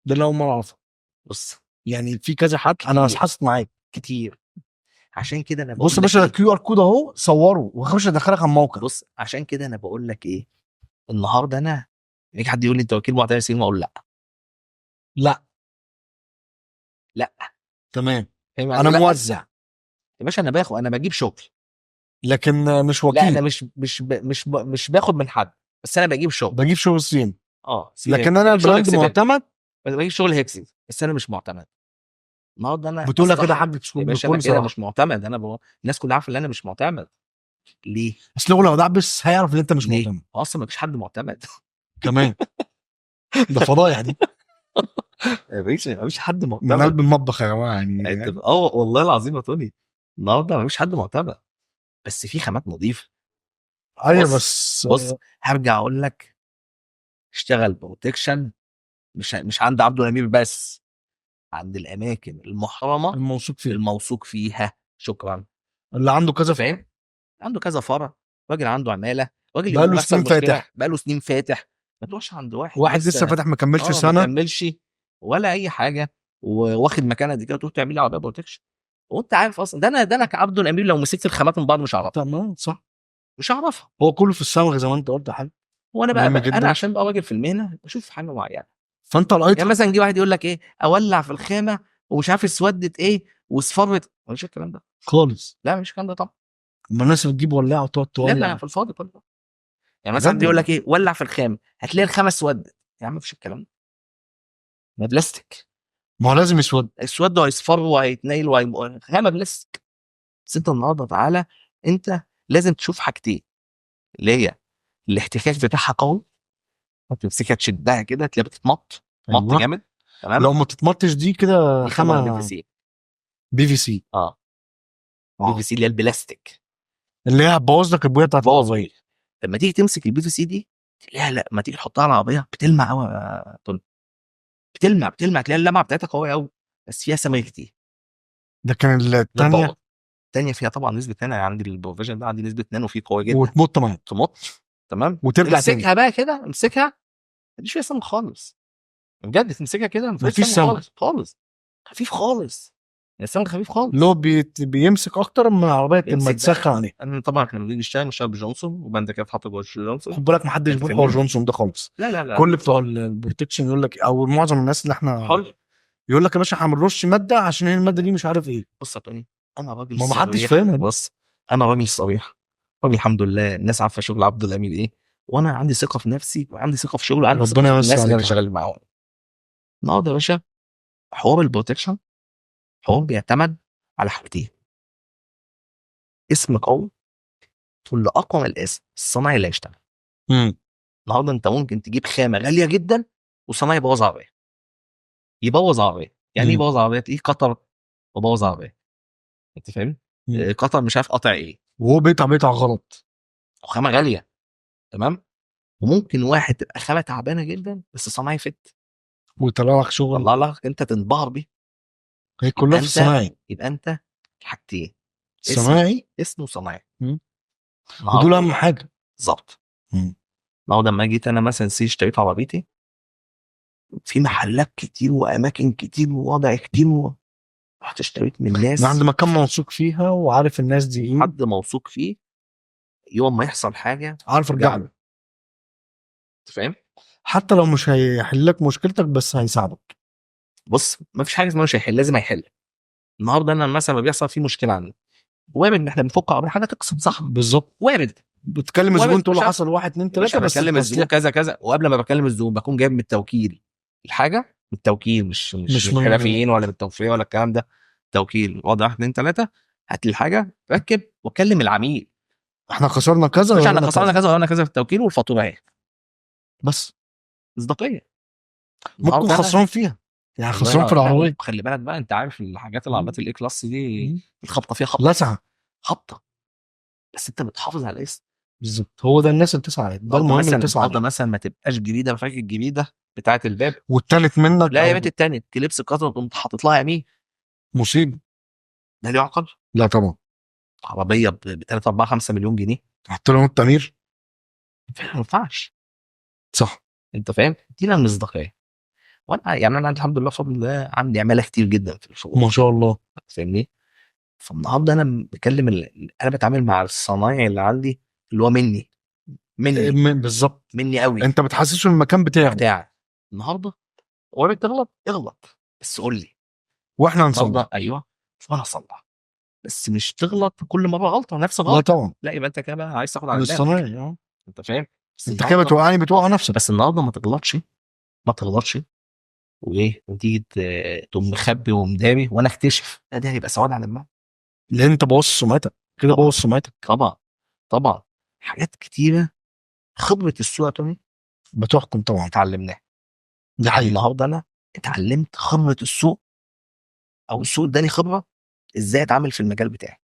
ده اللي اول مره اعرفه. بص يعني في كذا حد انا كتير حاسس معاك. كتير. عشان كده انا بص بقول يا لك باشا، ايه، الكيو ار كود اهو، صوره وخش ادخلك على الموقع. بص عشان كده انا بقول لك ايه، النهارده انا يجي حد يقول لي انت وكيل معتمد سليم، اقول لا. لا. لا تمام. فاهم يعني انا إيه لا. موزع، يا باشا انا بجيب شغل. لكن مش لا انا وكيل. مش باخد من حد، بس انا بجيب شغل. بجيب شغل صين، اه لكن انا بجيب شغل البراند اكسبل، معتمد. بجيب شغل هيكسي، بس انا مش معتمد. النهارده انا بتقولها كده الصراحه حاجه يا باشا انا بكل كده صراحه. مش معتمد. الناس كلها عارفه ان انا مش معتمد. ليه؟ اصل هو لو دعبس هيعرف ان انت مش ليه؟ معتمد هو اصلا ما فيش حد معتمد. كمان. ده فضايح دي، يا باشا ما فيش حد من معتمد. قلب المطبخ يا جماعه يعني انت يعني. والله العظيم يا توني، النهارده ما فيش حد معتمد، بس في خامات نظيفه. ايوه بص بس بص هرجع اقول لك، اشتغل بروتكشن مش عند عبده الامير بس، عند الاماكن المحترمه الموثوق فيه، الموثوق فيها. شكرا. اللي عنده كذا فاهم، عنده كذا فرع، راجل عنده عماله، راجل بقى يوم له ما يحصل سنين مشكله فاتح، بقى له سنين فاتح. ما تروحش عند واحد واحد لسه لسه فاتح ما كملش ما سنه. كملش ولا اي حاجه، واخد مكانه دي كده تروح تعمل لي عربيه بروتكشن، وانت عارف اصلا ده انا كعبده الامير لو مسكت الخامات من بعض مش هعرفها. تمام صح. مش هعرفها. هو كله في الصمغ زي ما انت قلت يا حاج. وانا مهم بقى انا جدا. عشان بقى راجل في المهنه بشوف حاجه معينه. فانت يعني لقيتها مثلا جه واحد يقول لك ايه، اولع في الخامه ومش عارف اسودت ايه واصفرت، مش الكلام ده. خالص. لا مش الكلام ده طبعا. اما الناس بتجيب ولاعه وتقعد لا تولع في الفاضي كله. يعني مثلا حاجات حد يقول لك ايه، ولع في الخام هتلاقي الخامه اسودت. يا عم مفيش الكلام ده، ما بلاستيك. ما هو لازم يسود. اسود وهيصفر وهيتنيل خامه بلاستيك. بس انت النهارده تعالى، انت لازم تشوف حاجتين، اللي هي الاحتكاك بتاعها قوي، تمسكها تشدها كده تلاقيها بتتمط مط ايوه، جامد. تمام. لو ما تتمطش دي كده دي خامه بي في خامه سي. بي في سي. اه بي في اه، سي اللي هي البلاستيك. اللي هي هتبوظ لك البويه بتاعت بوظ العربيه. بيه. لما تيجي تمسك البي في سي دي تلاقيها، لا ما تيجي تحطها على العربيه بتلمع قوي يا طن، بتلمع تلاقي اللمعه بتاعتها قويه قوي. بس فيها سماء كتير. ده كان الثانيه الثانيه فيها طبعا نسبه نانو، عندي البروفيجن ده عندي نسبه نانو فيه قويه جدا، وتموت طبعا تمط تمام، وترجع تاني. امسكها بقى كده، امسكها مفيش فيها سم خالص بجد، تمسكها كده مفيش مفيش سم سم. خالص خالص، خفيف خالص، السم خفيف خالص. اللي هو بيمسك اكتر من العربيه لما يمسك تسخن بقى. عليه. انا طبعا احنا بنيجي نشتغل بجونسون، وبعد كده اتحط جوه جونسون. خد بالك محدش أنت بيقول فاهمني؟ حوار جونسون ده خالص. لا لا لا كل بتوع البروتكشن يقول لك، او معظم الناس اللي احنا حر. يقول لك يا باشا احنا بنرش ماده عشان هي الماده دي مش عارف ايه. بص يا توني، انا راجل ما محدش صريح. فاهمها دي. بص، انا راجل صريح، راجل الحمد لله الناس عارفه شغل عبد الامير ايه، وانا عندي ثقه في نفسي وعندي ثقه في شغلي وعندي ثقه ربنا في يمسي الناس اللي انا عليك. شغال معاهم. النهارده يا باشا حوار البروتكشن حوار بيعتمد على حاجتين: اسم قوي، واللي اقوى من الاسم الصنايعي اللي هيشتغل. النهارده انت ممكن تجيب خامه غاليه جدا وصنايعي يبوظ عربيه، يبوظ عربيه. يعني ايه يبوظ عربيه؟ ايه قطر وبوظ عربيه، انت فاهم؟ قطر مش عارف قطع ايه، وهو بيقطع غلط وخامه غاليه، تمام. وممكن واحد تبقى خامه تعبانه جدا بس صنايعي فت، ويطلع لك شغل طلع لك انت تنبهر بيه. هي كلها في الصناعي. يبقى انت حاجتين: صناعي اسم وصنايعي. ودول اهم حاجه بالظبط. النهارده لما جيت انا مثلا اشتريت عربيتي، في محلات كتير واماكن كتير ووضع كتير رحت اشتريت من ناس من عند مكان موثوق فيها وعارف الناس دي ايه، حد موثوق فيه، يوم ما يحصل حاجه عارف ارجع له. انت فاهم؟ حتى لو مش هيحل لك مشكلتك بس هيساعدك. بص، ما فيش حاجه اسمها مش هيحل، لازم هيحل. النهارده انا مثلا ما بيحصل فيه مشكله عندي، وارد ان احنا بنفك عربيه حاجه تقسم، صح؟ بالظبط. وارد. بتكلم الزبون تقول له حصل 1 2 3 مش بس بكلم الزبون التصليح كذا كذا، وقبل ما بكلم الزبون بكون جايب من التوكيل الحاجه، من التوكيل، مش من الحرفيين ولا من التوفير ولا الكلام ده. توكيل وضع 1 2 3، هات لي الحاجه ركب واكلم العميل، احنا خسرنا كذا مش احنا ولا خسرنا كذا ولا كذا في التوكيل والفاتوره اهي، بس مصداقيه. ممكن خسران فيها، يعني خسران في العربيه. خلي بالك بقى، انت عارف الحاجات العربيات الاي كلاس دي الخبطه فيها لسعه خبطه، بس انت بتحافظ على الاسم. بالظبط، هو ده الناس اللي تسعى، ده المهم اللي تسعى. النهارده مثلا ما تبقاش جديده، فاكر الجديده بتاعه الباب والتالت منك، لا يا بنت، التاني كليبس القطر قمت حاطط لها يمين، مصيبه. ده ليه عقل؟ لا طبعا. عربيه ب 3 4 5 مليون جنيه تحط له التمير، ما ينفعش، صح؟ انت فاهم؟ دي لها مصداقيه. وانا يعني انا الحمد لله بفضل الله عندي عماله كتير جدا في الشغل، ما شاء الله. فاهمني؟ فالنهارده انا بكلم انا بتعامل مع الصنايعي اللي عندي اللي هو مني بالظبط، مني قوي، انت بتحسسه المكان بتاعك. النهارده هو بتغلط اغلط بس قول لي واحنا هنصلح. ايوه، وانا اصلح، بس مش تغلط كل مره غلطه نفس لا الغلطه. طبعا، لا يبقى انت كده بقى عايز تاخد على من دماغك، الصنايعي. انت فاهم؟ انت كده بتوقعني، بتوقع نفسك. بس النهارده ما تغلطش، ما تغلطش، وايه، وتيجي تقوم مخبي ومداري وانا اكتشف، لا ده هيبقى سواد على دماغي، لان انت بوظ سمعتك كده، بوظ سمعتك. طبعا طبعا. حاجات كتيره خبره السوق يا توني بتحكم طبعا، اتعلمناها. دي حقيقة. النهارده انا اتعلمت خبره السوق، او السوق اداني خبره ازاي اتعامل في المجال بتاعي،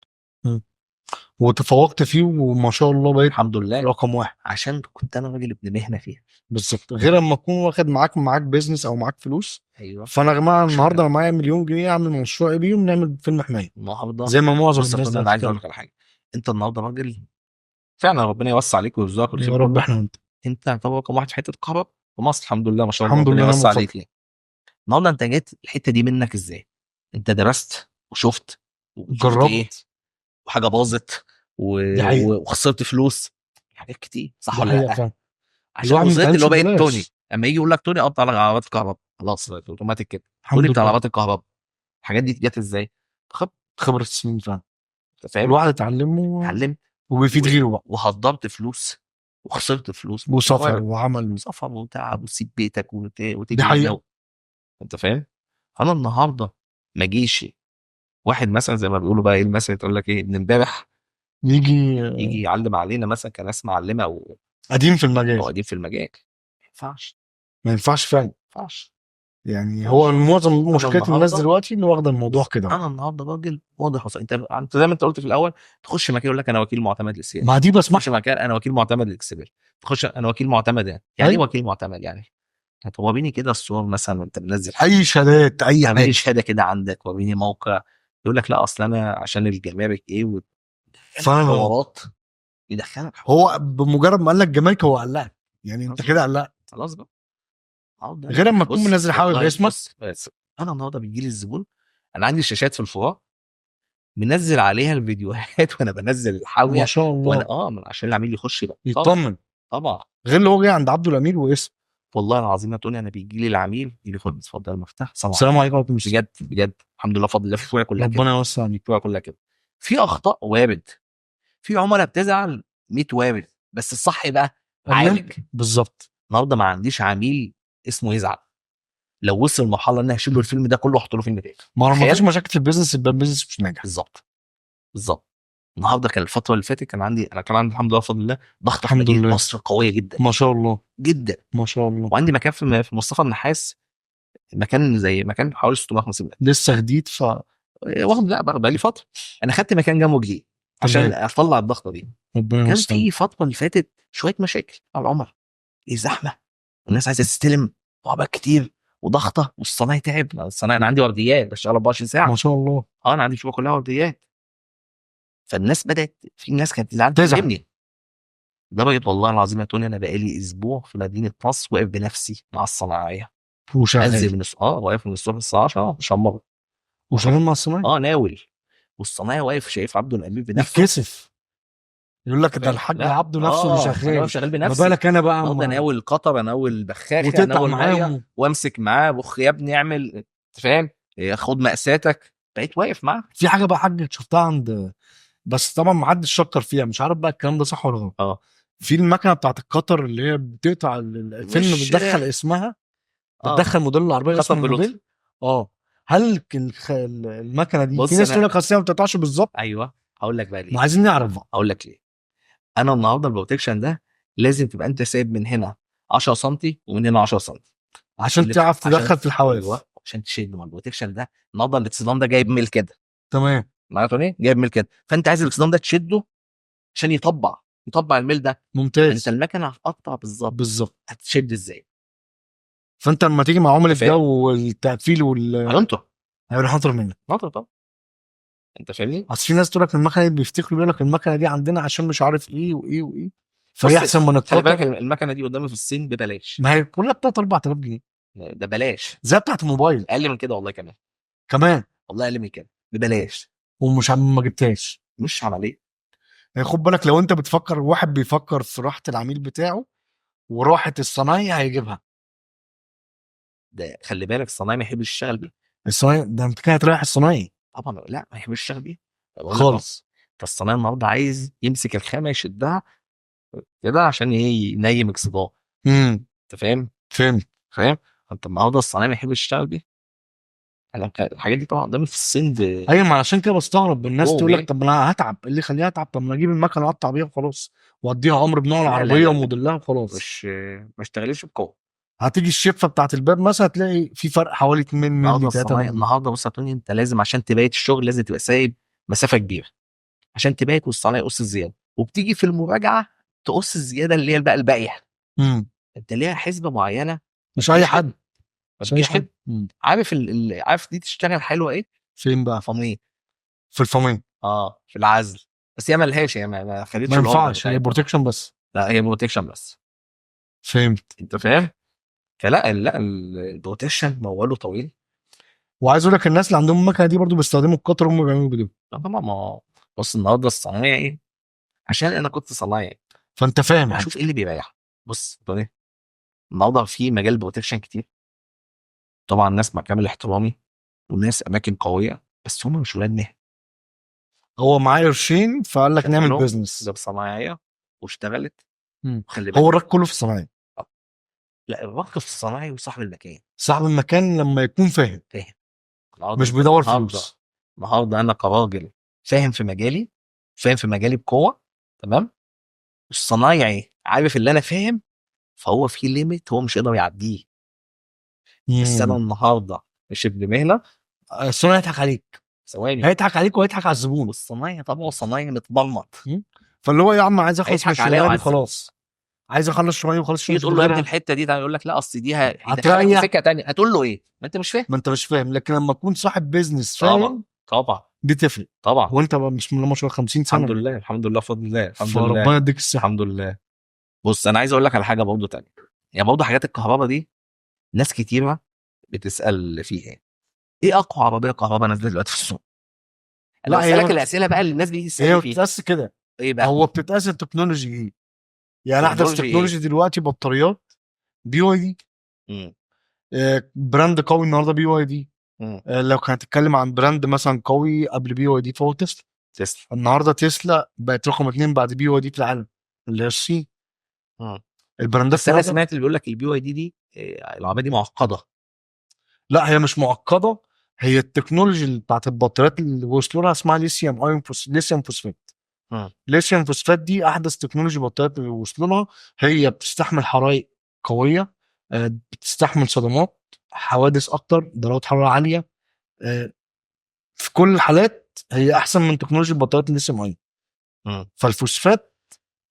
وتفوقت فيه وما شاء الله بقيت الحمد لله رقم 1 عشان كنت انا راجل ابن مهنه فيها. بالظبط، غير اما اكون واخد معاك بيزنس او معاك فلوس. ايوه، فانا يا جماعه النهارده انا معايا مليون جنيه اعمل مشروع ايه بيهم، نعمل فيلم حمايه النهارده زي ما معظم بص الناس انا عايز اقول لك على حاجه، انت النهارده راجل فعلا ربنا يوسع عليك ويرزقك يا رب. احنا انت طبعا رقم واحد في حته الكهرباء في مصر، الحمد لله ما شاء الله، الحمد ربنا لله. يوسع عليك. ليه النهارده انت جيت الحته دي منك ازاي؟ انت درست وشفت جربت ايه، وحاجه باظت وخسرت فلوس، حاجات كتير، صح ولا لا؟ عشان وصلت اللي هو بقيت توني، اما يجي يقول لك توني قطع على عربات الكهرباء، خلاص اوتوماتيك كده توني بتاع عربات الكهرباء. الحاجات دي جت ازاي؟ خبره السنين فعلا، انت فاهم؟ الواحد اتعلمت وبيفيد غيره بقى، وهدرت فلوس وخسرت فلوس وسفر وعمل سفر وتعب وتسيب بيتك وتيجي دي حقيقة. انت فاهم؟ انا النهارده ما جيش واحد مثلا زي ما بيقولوا بقى ايه المثل، تقول لك ايه، ابن امبارح يجي يعلم علينا مثلا كناس معلمه او قديم في المجال، او قديم في المجال. ما ينفعش، ما ينفعش فعلا، ما ينفعش. يعني هو معظم مشكله الناس دلوقتي اللي واخده الموضوع كده. انا النهارده راجل واضح وصريح، انت زي ما انت قلت في الاول، تخش مكان يقول لك انا وكيل معتمد للسياسه، ما دي بسمع تخش مكان انا وكيل معتمد للاكسبير، تخش انا وكيل معتمد، يعني ايه وكيل معتمد؟ يعني وريني كده الصور مثلا وانت منزل اي شهادات اي اعملي حاجه. شهاده كده عندك، وريني موقع. يقول لك لا اصل انا عشان الجمارك ايه فاهم. حوارات يدخلك هو بمجرد ما قال لك جمارك هو قلقك، يعني انت كده قلقت. خلاص بقى. غير اما تكون منزل حاوي والله باسمك. بص انا النهارده بيجي لي الزبون، انا عندي شاشات في الفروع منزل عليها الفيديوهات وانا بنزل ما الحاويه، شاء وانا الله. عشان العميل يخش يبقى يطمن. طبعا. غير اللي هو جاي عند عبده الامير واسم. والله العظيم ما تقولي، انا بيجي لي العميل يقول لي خد اتفضل المفتاح، سلام عليكم. السلام عليكم ورحمه الله. بجد بجد الحمد لله بفضل الله، في الفروع كلها كده، ربنا يوسع عليك. الفروع كلها كده. في اخطاء وارد، في عملاء بتزعل 100 وارد، بس الصح بقى عالج. بالظبط. النهارده ما عنديش عميل اسمه يزعل لو وصل لمرحله ان انا هشيل له الفيلم ده كله واحط له فيلم تاني. ما هو ما تخيل. فيش مشاكل في البيزنس يبقى البيزنس مش ناجح. بالظبط بالظبط. النهارده كان الفتره اللي فاتت كان عندي الحمد لله بفضل الله ضغط في الحمد مدينه لله. نصر قويه جدا ما شاء الله. جدا. ما شاء الله. وعندي مكان في مصطفى النحاس، مكان زي مكان حوالي 650 متر، لسه جديد واخد لا بقى لي فتره. انا خدت مكان جنبه جديد عشان تمام. اطلع الضغطه دي. ربنا كان يوسع. في فتره اللي فاتت شويه مشاكل على العمر، ايه زحمه والناس عايزه تستلم وعبال كتير وضغطه، والصنايعي تعب. الصنايعي انا عندي ورديات بشتغل 24 ساعه. ما شاء الله. انا عندي شغل كلها ورديات. فالناس بدات، في ناس كانت اللي تزعل. تكلمني لدرجه والله العظيم يا توني انا بقالي اسبوع في مدينه نصر واقف بنفسي مع الصناعيه، انزل وشغال. من واقف من الصبح الساعه 10 شمر، وشغال مع الصنايعي. ناول، والصنايعي واقف شايف عبده الامير بنفسه. يتكسف يقول لك ده الحاج لا عبده نفسه اللي انا شغال. واقف شغال ما بنفسي. بالك انا بقى افضل اناول قطر، اناول بخاخه، وتقطع اناول ميه، معاهم. وامسك معاه بخ يا ابني اعمل، انت فاهم، خد مقاساتك. بقيت واقف معاه. في حاجه بقى حاجه شفتها عند، بس طبعا ما حدش شكر فيها، مش عارف بقى الكلام ده صح ولا غلط. في المكنه بتاعت القطر اللي هي بتقطع الفيلم، مش بتدخل اسمها، بتدخل موديل العربيه، قطر اسم بلوتوث. الموديل. هل المكنه دي في بص ناس تقول انا لك اصل هي ما بتقطعش بالظبط؟ ايوه هقول لك بقى ليه. ما عايزين نعرف بقى. هقول لك ليه. انا النهارده البروتكشن ده لازم تبقى انت سايب من هنا 10 سم ومن هنا 10 سم عشان تعرف تدخل في الحواف. ايوه عشان تشد. ما البروتكشن ده النهارده الاتصدام ده جايب ميل كده، تمام. معناته ايه؟ جايب ميل كده، فانت عايز الاتصدام ده تشده عشان يطبع الميل ده. انت ممتاز. المكنه هتقطع بالظبط، هتشد ازاي؟ فانت لما تيجي مع عملاء فاهم؟ الجو والتقفيل هينطر هيبقى حاطر منك. طبعا. انت فاهمني؟ اصل في ناس تقول لك المكنه دي، بيفتكروا يقول لك المكنه دي عندنا عشان مش عارف ايه وايه وايه، فهي بص، احسن من خلي بالك القطر. المكنه دي قدامي في الصين ببلاش. ما هي كلها بتاعت 4000 جنيه، ده بلاش، زي بتاعت الموبايل اقل من كده والله كمان. كمان. والله اقل من كده ببلاش. ومش ما جبتهاش. مش عمليه. يعني خد بالك، لو انت بتفكر، واحد بيفكر في راحه العميل بتاعه وراحه الصنايعي هيجيبها. ده خلي بالك الصنايعي ما يحبش يشتغل بيه. الصنايعي ده انت كده هتريح الصنايعي طبعا لا ما يحبش يشتغل بيه. بقول لك خالص. ده الصنايعي النهارده عايز يمسك الخامه يشدها كده عشان ينيم اكسدام. انت فاهم؟ فاهم. انت النهارده الصنايعي ما يحبش يشتغل بيه. الحاجات دي طبعا قدامي في الصين ايوه، ما عشان كده بستغرب الناس جوه تقول لك بيه. طب انا هتعب، إيه اللي يخليني اتعب؟ طب ما اجيب المكنه واقطع بيها وخلاص، واديها امر بنوع لا، لا، العربيه لا، لا. وموديلها وخلاص. مش ما اشتغلش بقوه. هتيجي الشفه بتاعت الباب مثلا هتلاقي في فرق حوالي 2 النهارده مللي 3 الصنايعي مللي. النهارده بص يا توني، انت لازم عشان تبيت الشغل لازم تبقى سايب مسافه كبيره عشان تبيت، والصنايعي يقص الزياده، وبتيجي في المراجعه تقص الزياده اللي هي بقى الباقيه. انت ليها حسبه معينه. مش اي حد. ما مش اي تجيش حد. كده. عارف عارف دي تشتغل حلوه ايه؟ فين بقى؟ فمين؟ في الفمين. في العزل. بس هي ملهاش، هي ما خدتش ما الهوبر ينفعش، هي بتاعتها. بروتكشن بس. لا هي بروتكشن بس. فهمت. انت فاهم؟ لا البروتكشن موله طويل. وعايز اقول لك الناس اللي عندهم المكنه دي برضو بيستخدموا القطر، هم بيعملوا بدو. لا طبعا. ما بص النهارده الصنايعي عشان انا كنت صنايعي فانت فاهم. هشوف ايه اللي بيريح. بص النهارده في مجال بروتكشن كتير طبعا، ناس مع كامل احترامي وناس اماكن قويه، بس هم مش ولاد مهنه. هو معاه قرشين فقال لك نعمل بيزنس. جاب صنايعيه واشتغلت. خلي بالك هو الرك كله في الصناعي. لا الرق في الصنايعي وصاحب المكان. صاحب المكان لما يكون فاهم مش بيدور فلوس. النهارده انا كراجل فاهم في مجالي، فاهم في مجالي بقوه، تمام. الصنايعي عارف اللي انا فاهم، فهو في ليميت هو مش يقدر يعديه. بس انا النهارده مش ابن مهنه. الصنايعي هيضحك عليك، ثواني، هيضحك عليك وهيضحك على الزبون. والصنايعي طبعا صنايعي متبلمط، فاللي هو يا عم عايز اخلص من هيضحك عليا الشغلانه دي وعلى الزبون. خلاص. عايز اخلص شويه وخلاص تيجي عشان تقول له يا ابني غيرها. الحته دي، يقول لك لا اصل دي هيدخلك في هتريح. سكه تانية. هتقول له ايه؟ ما انت مش فاهم. ما انت مش فاهم. لكن لما تكون صاحب بيزنس طبعا فاهم طبعا دي تفرق. طبعا. هو انت بقى بسم الله ما شاء الله 50 الحمد سنه، لله الحمد لله بفضل الله الحمد لله فربنا يديك الصحه. الحمد لله. بص انا عايز اقول لك على حاجه برضه تانية. يعني برضه حاجات الكهرباء دي ناس كتيره بتسال فيها ايه اقوى عربيه كهرباء نازله دلوقتي في السوق. انا لا هي بسالك الاسئله بقى اللي الناس بتيجي هي تسالني فيها. بتتقاس كده. ايه بقى؟ هو بتتقاس التكنولوجي ايه؟ يعني احدث تكنولوجي ايه؟ تكنولوجي دلوقتي بطاريات بي واي دي. مم. براند قوي النهارده بي واي دي. مم. لو كانت تتكلم عن براند مثلا قوي قبل بي واي دي فهو تسلا. تسلا. النهارده تسلا بقت رقم 2 بعد بي واي دي في العالم، اللي هي الصين. مم. البراندات بس انا النهارده، سمعت اللي بيقول لك البي واي دي العربيه دي معقده. لا هي مش معقده. هي التكنولوجي اللي بتاعت البطاريات اللي وصلوا لها اسمها ليثيوم ايون ليثيوم فوسفات. مم. ليثيوم فوسفات دي احدث تكنولوجي بطاريات اللي وصلوا لها. هي بتستحمل حرائق قويه، بتستحمل صدمات، حوادث اكتر، درجات حراره عاليه. آه، في كل الحالات هي احسن من تكنولوجيا بطاريات الليثيوم ايون. مم. فالفوسفات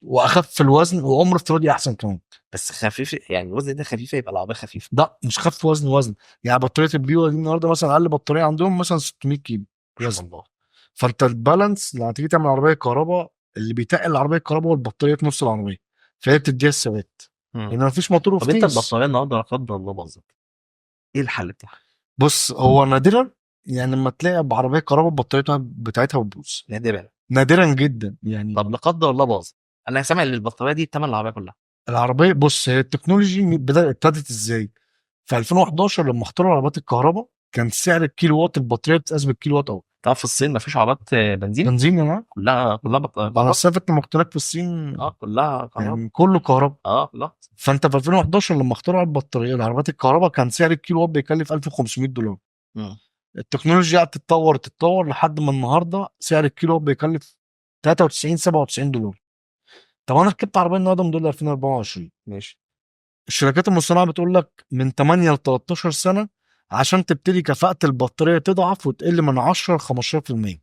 واخف في الوزن وعمر افتراضي احسن كمان. بس خفيف، يعني الوزن ده خفيف يبقى العربيه خفيفه. ده مش خف وزن. يعني بطاريه البيو دي النهارده مثلا اقل بطاريه عندهم مثلا 600 كيلو ما شاء وزن. الله. فانت البالانس لما تيجي تعمل عربيه كهرباء، اللي بيتقل العربيه الكهرباء والبطاريه في نص العربيه، فهي بتديها الثبات مم. لان مفيش موتور طب انت وفتيس. البطاريه النهارده لا قدر الله باظت، ايه الحل بتاعها؟ بص هو نادرا يعني لما تلاقي بعربيه كهرباء البطاريه بتاعتها بتبوظ، نادرا. نادرا جدا يعني. طب لا قدر الله باظ، انا سامع ان البطاريه دي بتمن العربيه كلها. العربيه بص هي التكنولوجي ابتدت ازاي؟ في 2011 لما اخترعوا عربيات الكهرباء كان سعر الكيلو وات البطاريه بتتقاس بالكيلو وات اور. تعرف في الصين مفيش عربيات بنزين، بنزين يا جماعه. كلها انا كهرباء. السافت لما كنت هناك في الصين كلها كهرباء. يعني كله كهرباء. لا. فانت في 2011 لما اخترعوا البطاريه العربيات الكهرباء كان سعر الكيلو وات بيكلف $1500. مم. التكنولوجيا قعدت تتطور لحد ما النهارده سعر الكيلو وات بيكلف 93 $97. طب انا ركبت عربيه النهارده موديل 2024، ماشي. الشركات المصنعه بتقول لك من 8 ل 13 سنه عشان تبتدي كفاءه البطاريه تضعف وتقل من 10 ل 15%.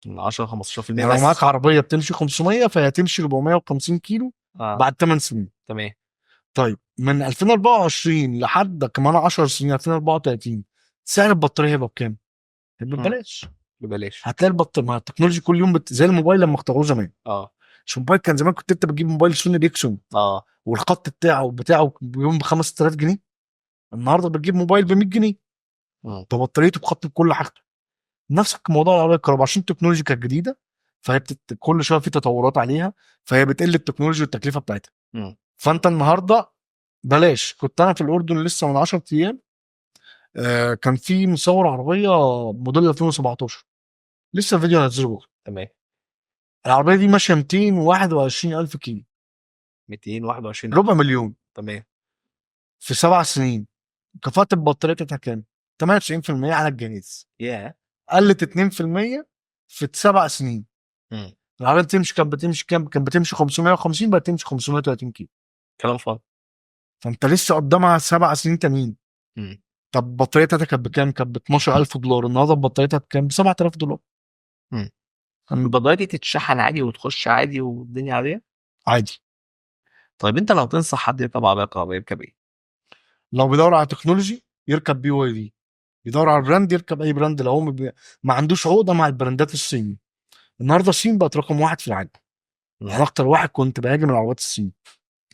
من 10 15% يعني لو معاك بس. عربيه بتمشي 500 فهي هتمشي 450 كيلو اه بعد 8 سنين. تمام. طيب من 2024 لحد كمان 10 سنين 2034 سعر البطاريه هيبقى بكام؟ هيبقى مم. ببلاش. ببلاش. هتلاقي البطاريه مع التكنولوجي كل يوم زي الموبايل لما اختاروه زمان. اه مش الموبايل كان زمان كنت انت بتجيب موبايل سوني ريكسون اه والخط بتاعه بيوم ب 5000 جنيه. النهارده بتجيب موبايل ب 100 جنيه مم. ببطاريته بخط بكل حاجته. نفس الموضوع العربيه الكهرباء عشان التكنولوجيا كانت جديده فهي كل شويه في تطورات عليها فهي بتقل التكنولوجيا والتكلفه بتاعتها. مم. فانت النهارده بلاش. كنت انا في الاردن لسه من 10 ايام، كان في مصور عربيه موديل 2017 لسه الفيديو هنزله بكره. تمام. العربيه دي ماشيه 221 الف كيلو، 221. ربع مليون تمام. في 7 سنين. كفاءه البطاريه بتاعتها كام؟ 98% على الجهاز، ياه. قلت 2% في 7 سنين. مم. العربيه بتمشي كانت بتمشي كام؟ كانت بتمشي 550 بقت تمشي 530 كيلو. كلام فاضي. فانت لسه قدامها 7 سنين تانيين. مم. طب البطاريه بتاعتها كانت بكام؟ كانت ب $12000. النهارده البطاريه بتاعتها بكام؟ ب $7000. مم. كان البضايع دي تتشحن عادي وتخش عادي والدنيا عاديه. عادي. طيب انت لو تنصح حد يركب عربيه كهربائيه يركب ايه؟ لو بيدور على تكنولوجي يركب بي واي دي. يدور على براند يركب اي براند لو هو ما عندوش عقده مع البراندات الصيني. النهارده الصين بقت رقم واحد في العالم. يعني اكتر واحد كنت بهاجم العربيات الصين.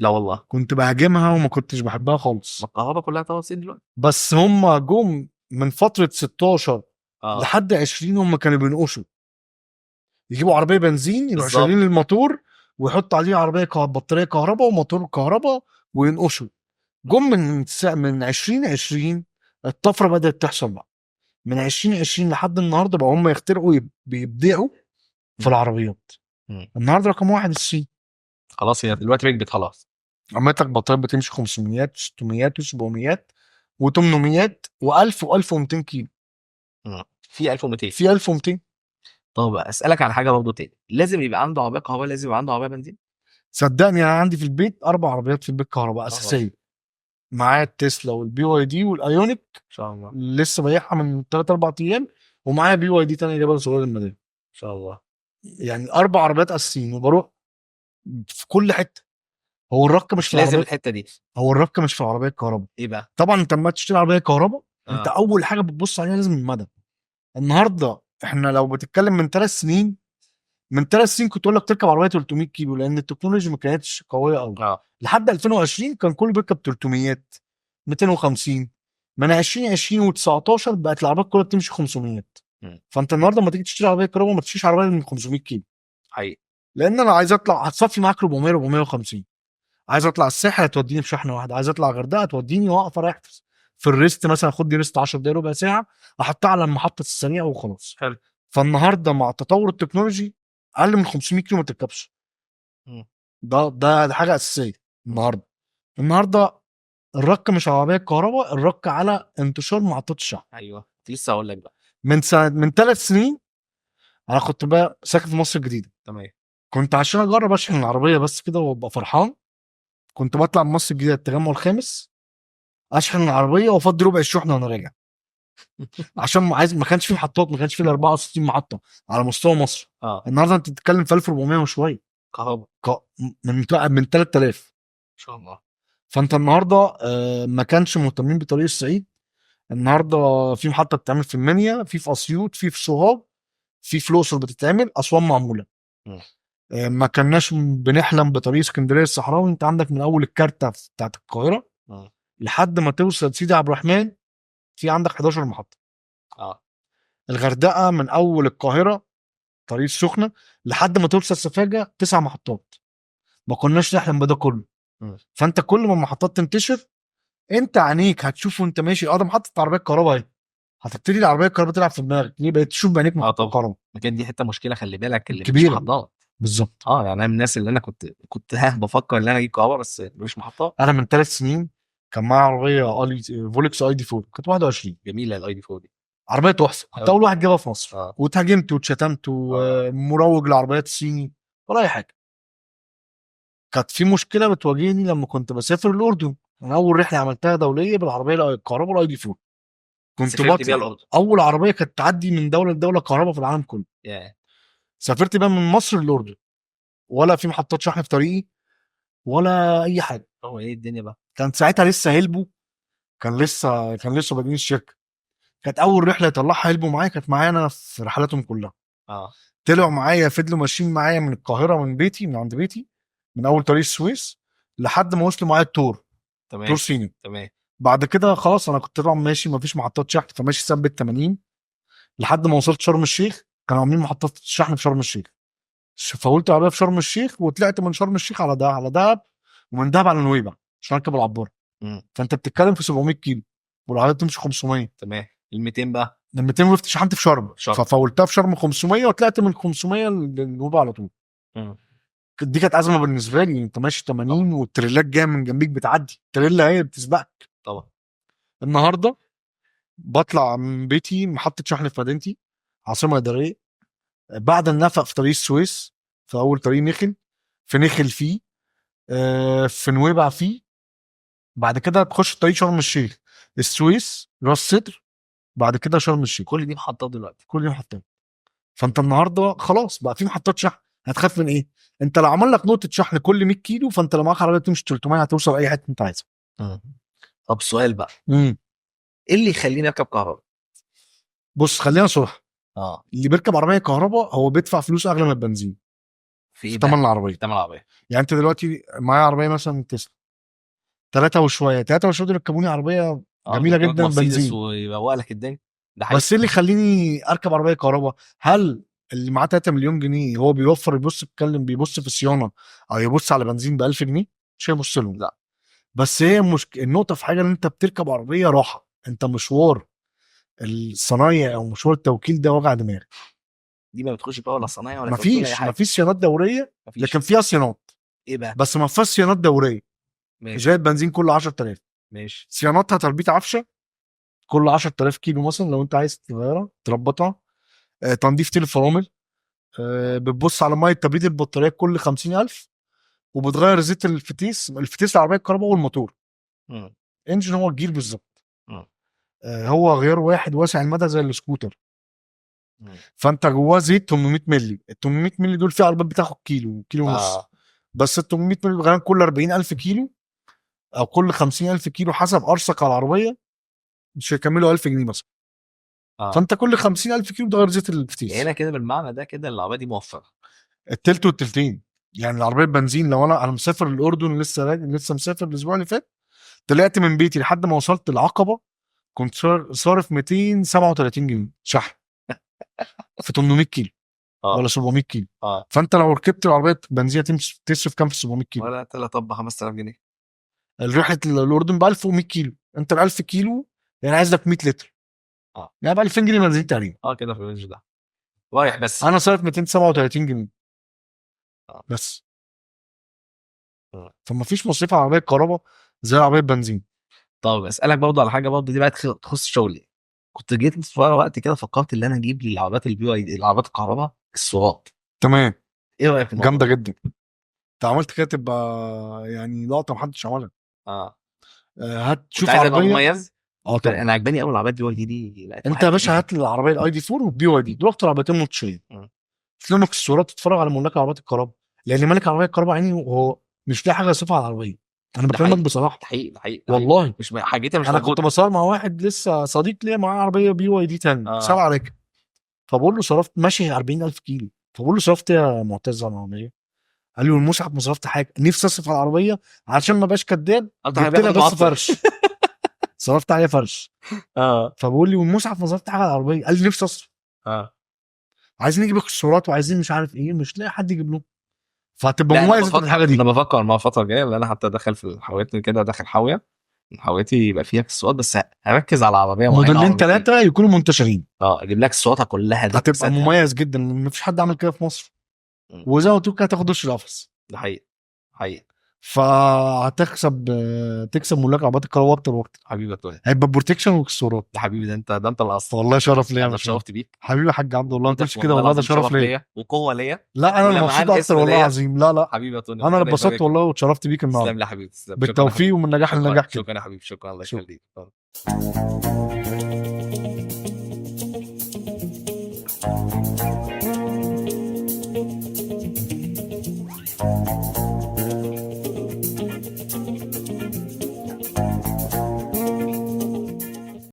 لا والله. كنت بهاجمها وما كنتش بحبها خالص. ما الكهرباء كلها توصيل دلوقتي. بس هم جم من فتره 16 اه لحد 20 هم كانوا بينقشوا يجيبوا عربيه بنزين يروحوا بالظبط. شايلين الموتور ويحطوا عليه عربيه بطاريه كهرباء وموتور كهرباء وينقشوا. جم من 2020 الطفره بدات تحصل بقى. من 2020 لحد النهارده بقى هم يخترعوا بيبدعوا في مم. العربيات. مم. النهارده رقم واحد الصين. خلاص هي دلوقتي ركبت خلاص. عملتك بطاريه بتمشي 500 600 و700 و800 و1000 و1200 كيلو. في 1200. في 1200. طب اسالك على حاجه برضه تاني، لازم يبقى عنده عربيه كهرباء، لازم يبقى عنده عربيه بنزين؟ صدقني انا عندي في البيت 4 عربيات في البيت كهرباء الله. اساسيه. معايا التسلا والبي واي دي والايونيك ان شاء الله. لسه بايعها من 3 4 ايام. ومعايا بي واي دي تاني جبل صغير المدينه. ان شاء الله. يعني 4 عربيات اساسيين وبروح في كل حته. هو الرك مش في لازم العربيه، الحته دي. هو الرك مش في العربيه الكهرباء. ايه بقى؟ طبعا انت لما تشتري عربيه كهرباء انت اه اول حاجه بتبص عليها لازم المدى. النهارده احنا لو بتتكلم من 3 سنين، من 3 سنين كنت اقول لك تركب عربيه 300 كيلو لان التكنولوجيا ما كانتش قويه قوي. اه لحد 2020 كان كله بيركب 300 250. من 2020 و19 بقت العربيات كلها بتمشي 500. مم. فانت النهارده لما تيجي تشتري عربيه كهرباء ما تشتريش عربيه من 500 كيلو، حقيقي. لان انا عايز اطلع هتصفي معاك 400 450. عايز اطلع الساحل هتوديني في شحنه واحده، عايز اطلع الغردقه هتوديني واقف اريح في الريست مثلا، اخد لي ريست 10 دقايق ربع ساعه احطها على محطه السريع وخلاص. حلو. فالنهارده مع تطور التكنولوجي اقل من 500 كيلو ما تركبش. مم. ده حاجه اساسيه. النهارده الرك مش على عربيه كهرباء، الرك على انتشار محطات الشحن. ايوه كنت لسه هقول لك بقى. من سنه، من 3 سنين انا كنت بقى ساكن في مصر الجديده، تمام. كنت عشان اجرب اشحن العربيه بس كده وابقى فرحان كنت بطلع من مصر الجديده التجمع الخامس اشحن العربيه وافضي ربع الشحنه وانا راجع. عشان ما كانش في محطات، ما كانش في ال 64 محطه على مستوى مصر. اه النهارده انت بتتكلم في 1400 وشويه كهرباء. من 3000. ان شاء الله. فانت النهارده ما كانش مهتمين بطريق الصعيد. النهارده في محطه بتتعمل في المنيا، في اسيوط، في سوهاج، في الاقصر بتتعمل، اسوان معموله. مم. ما كناش بنحلم بطريق اسكندريه الصحراوي. انت عندك من اول الكارته بتاعت القاهره مم. لحد ما توصل سيدي عبد الرحمن في عندك 11 محطه. اه الغردقه من اول القاهره طريق السخنه لحد ما توصل سفاجه 9 محطات. ما كناش نحلم بده كله. مم. فانت كل ما المحطات تنتشر انت عينيك هتشوف وانت ماشي ده محطه عربيه كهرباء اهي، هتبتدي العربيه الكهرباء تلعب في دماغك ليه بقيت تشوف بعينيك اه محطه طبعا. كهرباء كان دي حته مشكله، خلي بالك، اللي مفيش كبيره. محطات. بالظبط. اه يعني انا من الناس اللي انا كنت بفكر ان انا اجيب كهرباء بس مفيش محطات. انا من 3 سنين كان معايا عربيه فولكس اي دي 4 كانت 21. جميله الاي دي 4 دي. عربيه تحفه، كنت اول واحد جابها في مصر اه واتهاجمت واتشتمت ومروج للعربيات الصيني ولا اي حاجه. كانت في مشكله بتواجهني لما كنت بسافر الاردن. انا اول رحله عملتها دوليه بالعربيه الكهرباء الاي دي 4. كنت سافرت بيها بطلع الاردن. اول عربيه كانت تعدي من دوله لدوله كهرباء في العالم كله. يا سافرت بقى من مصر للاردن ولا في محطات شحن في طريقي ولا اي حاجه. هو ايه الدنيا بقى؟ كان ساعتها لسه هيلبو، كان لسه بادئين الشركه. كانت اول رحله يطلعها هيلبو معايا، كانت معايا انا في رحلاتهم كلها. اه طلعوا معايا فضلوا ماشيين معايا من القاهره من بيتي من عند بيتي من اول طريق السويس لحد ما وصلوا معايا التور تمام سيني. تمام. بعد كده خلاص انا كنت طبعا ماشي مفيش محطات شحن فماشي ثبت 80 لحد ما وصلت شرم الشيخ. كانوا عاملين محطات شحن في شرم الشيخ. فولت عربيه في شرم الشيخ وطلعت من شرم الشيخ على ده على دهب ومن دهب على نويبع عشان اركب العباره. مم. فانت بتتكلم في 700 كيلو والعربيه بتمشي 500. تمام. ال 200 بقى. من 200 وقفت شحنت في شرم شرم. ففولتها في شرم 500 وطلعت من 500 لنويبع على طول. مم. دي كانت ازمه بالنسبه لي. انت ماشي 80 والتريلات جايه من جنبيك بتعدي التريلا هي بتسبقك. طبعا. النهارده بطلع من بيتي محطه شحن في مدينتي عاصمه اداريه بعد النفق في طريق السويس في اول طريق نخل، في نخل فيه في نويبع فيه. بعد كده تخش طريق شرم الشيخ السويس راس سدر بعد كده شرم الشيخ. كل دي محطات دلوقتي. كل دي محطات. فانت النهارده خلاص بقى في محطات شحن. هتخاف من ايه؟ انت لو عمل لك نقطه شحن كل 100 كيلو فانت لو معاك عربيه تمشي 300 هتوصل اي حته انت عايزها. مم. طب سؤال بقى، امم ايه اللي يخليني اركب كهرباء؟ بص خلينا صراحه، اه اللي بيركب عربيه كهرباء هو بيدفع فلوس اغلى من البنزين في في ايه ثمن بقى؟ العربيه. تمن العربيه. يعني انت دلوقتي معايا عربيه مثلا تسلا 3 وشويه دول ركبوني عربيه جميله بيركبك جدا مرسيدس بنزين. ويروق لك الدنيا. ده حقيقي. بس ايه اللي يخليني اركب عربيه كهرباء؟ هل اللي معاه 3 مليون جنيه هو بيوفر بيبص في الصيانه او يبص على بنزين ب 1000 جنيه؟ مش هيبص لهم. لا. بس هي النقطه في حاجه ان انت بتركب عربيه راحه. انت مشوار الصنايع او مشوار التوكيل ده وجع دماغ. دي ما بتخش فيها ولا صنايع ولا توكيل ولا اي حاجه. مفيش صيانات دوريه مفيش. لكن فيها صيانات ايه بقى؟ بس ما فيهاش صيانات دوريه. ماشي زي البنزين كل 10000 ماشي. صيانتها تربيط عفشه كل 10000 كيلو مثلا لو انت عايز تغيرها تربطها. تنظيف تيل الفرامل. بتبص على ميه تبريد البطاريه كل 50000 وبتغير زيت الفتيس العربيه الكهرباء والموتور. مم. انجن هو الجير بالظبط. مم. هو غير واحد واسع المدى زي السكوتر. مم. فانت جواه زيت 800 مللي. ال 800 مللي دول في عربيات بتاخد كيلو ونص. بس ال 800 مللي غالبا كل 40,000 كيلو او كل 50,000 كيلو حسب ارصك على العربيه مش هيكملوا 1000 جنيه مثلا. فانت كل 50,000 كيلو ده غير زيت الفتيس. هنا كده بالمعنى ده كده العربيه دي موفره. التلت والتلتين. يعني العربيه بنزين لو انا مسافر الاردن لسه لسه مسافر الاسبوع اللي فات، طلعت من بيتي لحد ما وصلت العقبه كنت صارف 237 جنيه شحن في 800 كيلو ولا 700 كيلو. فانت لو ركبت العربيه بنزين تصرف كام في 700 كيلو؟ ولا 3 5000 جنيه. رحله الاردن ب 1100 كيلو، انت ال 1000 كيلو يعني عايز لك 100 لتر يعني ب 2000 جنيه بنزين تقريبا. كده في الرينج ده رايح. بس انا صارف 237 جنيه بس. فما فيش مصاريف على عربيه كهرباء زي عربيه بنزين. طب اسالك برضه على حاجه برضه دي بقى تخص شغلي. كنت جيت في وقت كده فكرت ان انا اجيب العربيات العربيات الكهرباء السرعات. تمام. ايه رايك في الموضوع؟ جامده جدا. انت عملت كده تبقى يعني لقطه محدش عملها. هتشوف عربيه مميز. طبعا. انا عجباني قوي العربيات BYD دي. انت يا باشا هات العربيه الاي دي 4 والبي واي دي، دول اكتر عربيتين منتشرين. تلمك الصورات تتفرج على ملاك العربيات الكهرباء، لان مالك العربيه الكهرباء عيني وهو مش لاقي حاجه يصفها على العربيه. انا بكلمك بصراحه. حقيقي والله مش حاجتها مش انا موجودة. كنت بصور مع واحد لسه صديق ليا معاه عربيه بي واي دي 10 7 ركب، فبقول له صرفت ماشي 40,000 كيلو، فبقول له صرفت يا معتز على العربيه؟ قال لي والمصحف ما صرفت حاجه، نفسي اصرف على العربيه عشان ما بقاش كداب، جبت لها بس فرش صرفت عليها فرش. فبقول لي والمصحف ما صرفت حاجه على العربيه، قال لي نفسي اصرف. عايزين نجيب اكسسوارات وعايزين مش عارف ايه، مش لاقي حد يجيب لهم، فهتبقى مميز في الحاجه دي. انا بفكر مع الفتره الجايه ان انا حتى داخل في حاويتي كده، داخل حاويه حاويتي يبقى فيها اكسسوارات، بس هركز على عربيه معينه. موديلين 3 يكونوا منتشرين. اجيب لك اكسسواراتها كلها دي، هتبقى مميز جدا، مفيش حد عمل كده في مصر. وزي ما قلت لك هتاخد وش القفص. ده حقيقي. تكسب ملاك عربيات الكهرباء اكتر واكتر. حبيبي يا هيبقى بروتكشن واكسسوارات. ده حبيبي، ده انت الاصل. والله شرف ليا. انا اتشرفت بيك حبيبي يا حاج عبد الله، ما تقولش كده والله، ده شرف ليا وقوه ليا. لا انا اللي مبسوط اكتر والله العظيم. لا حبيبي يا توني، انا اللي اتبسطت والله واتشرفت بيك النهارده. تسلم لي يا حبيبي، بالتوفيق ومن نجاح لنجاح كده. شكرا يا حبيبي، شكرا، الله يخليك. Thank you.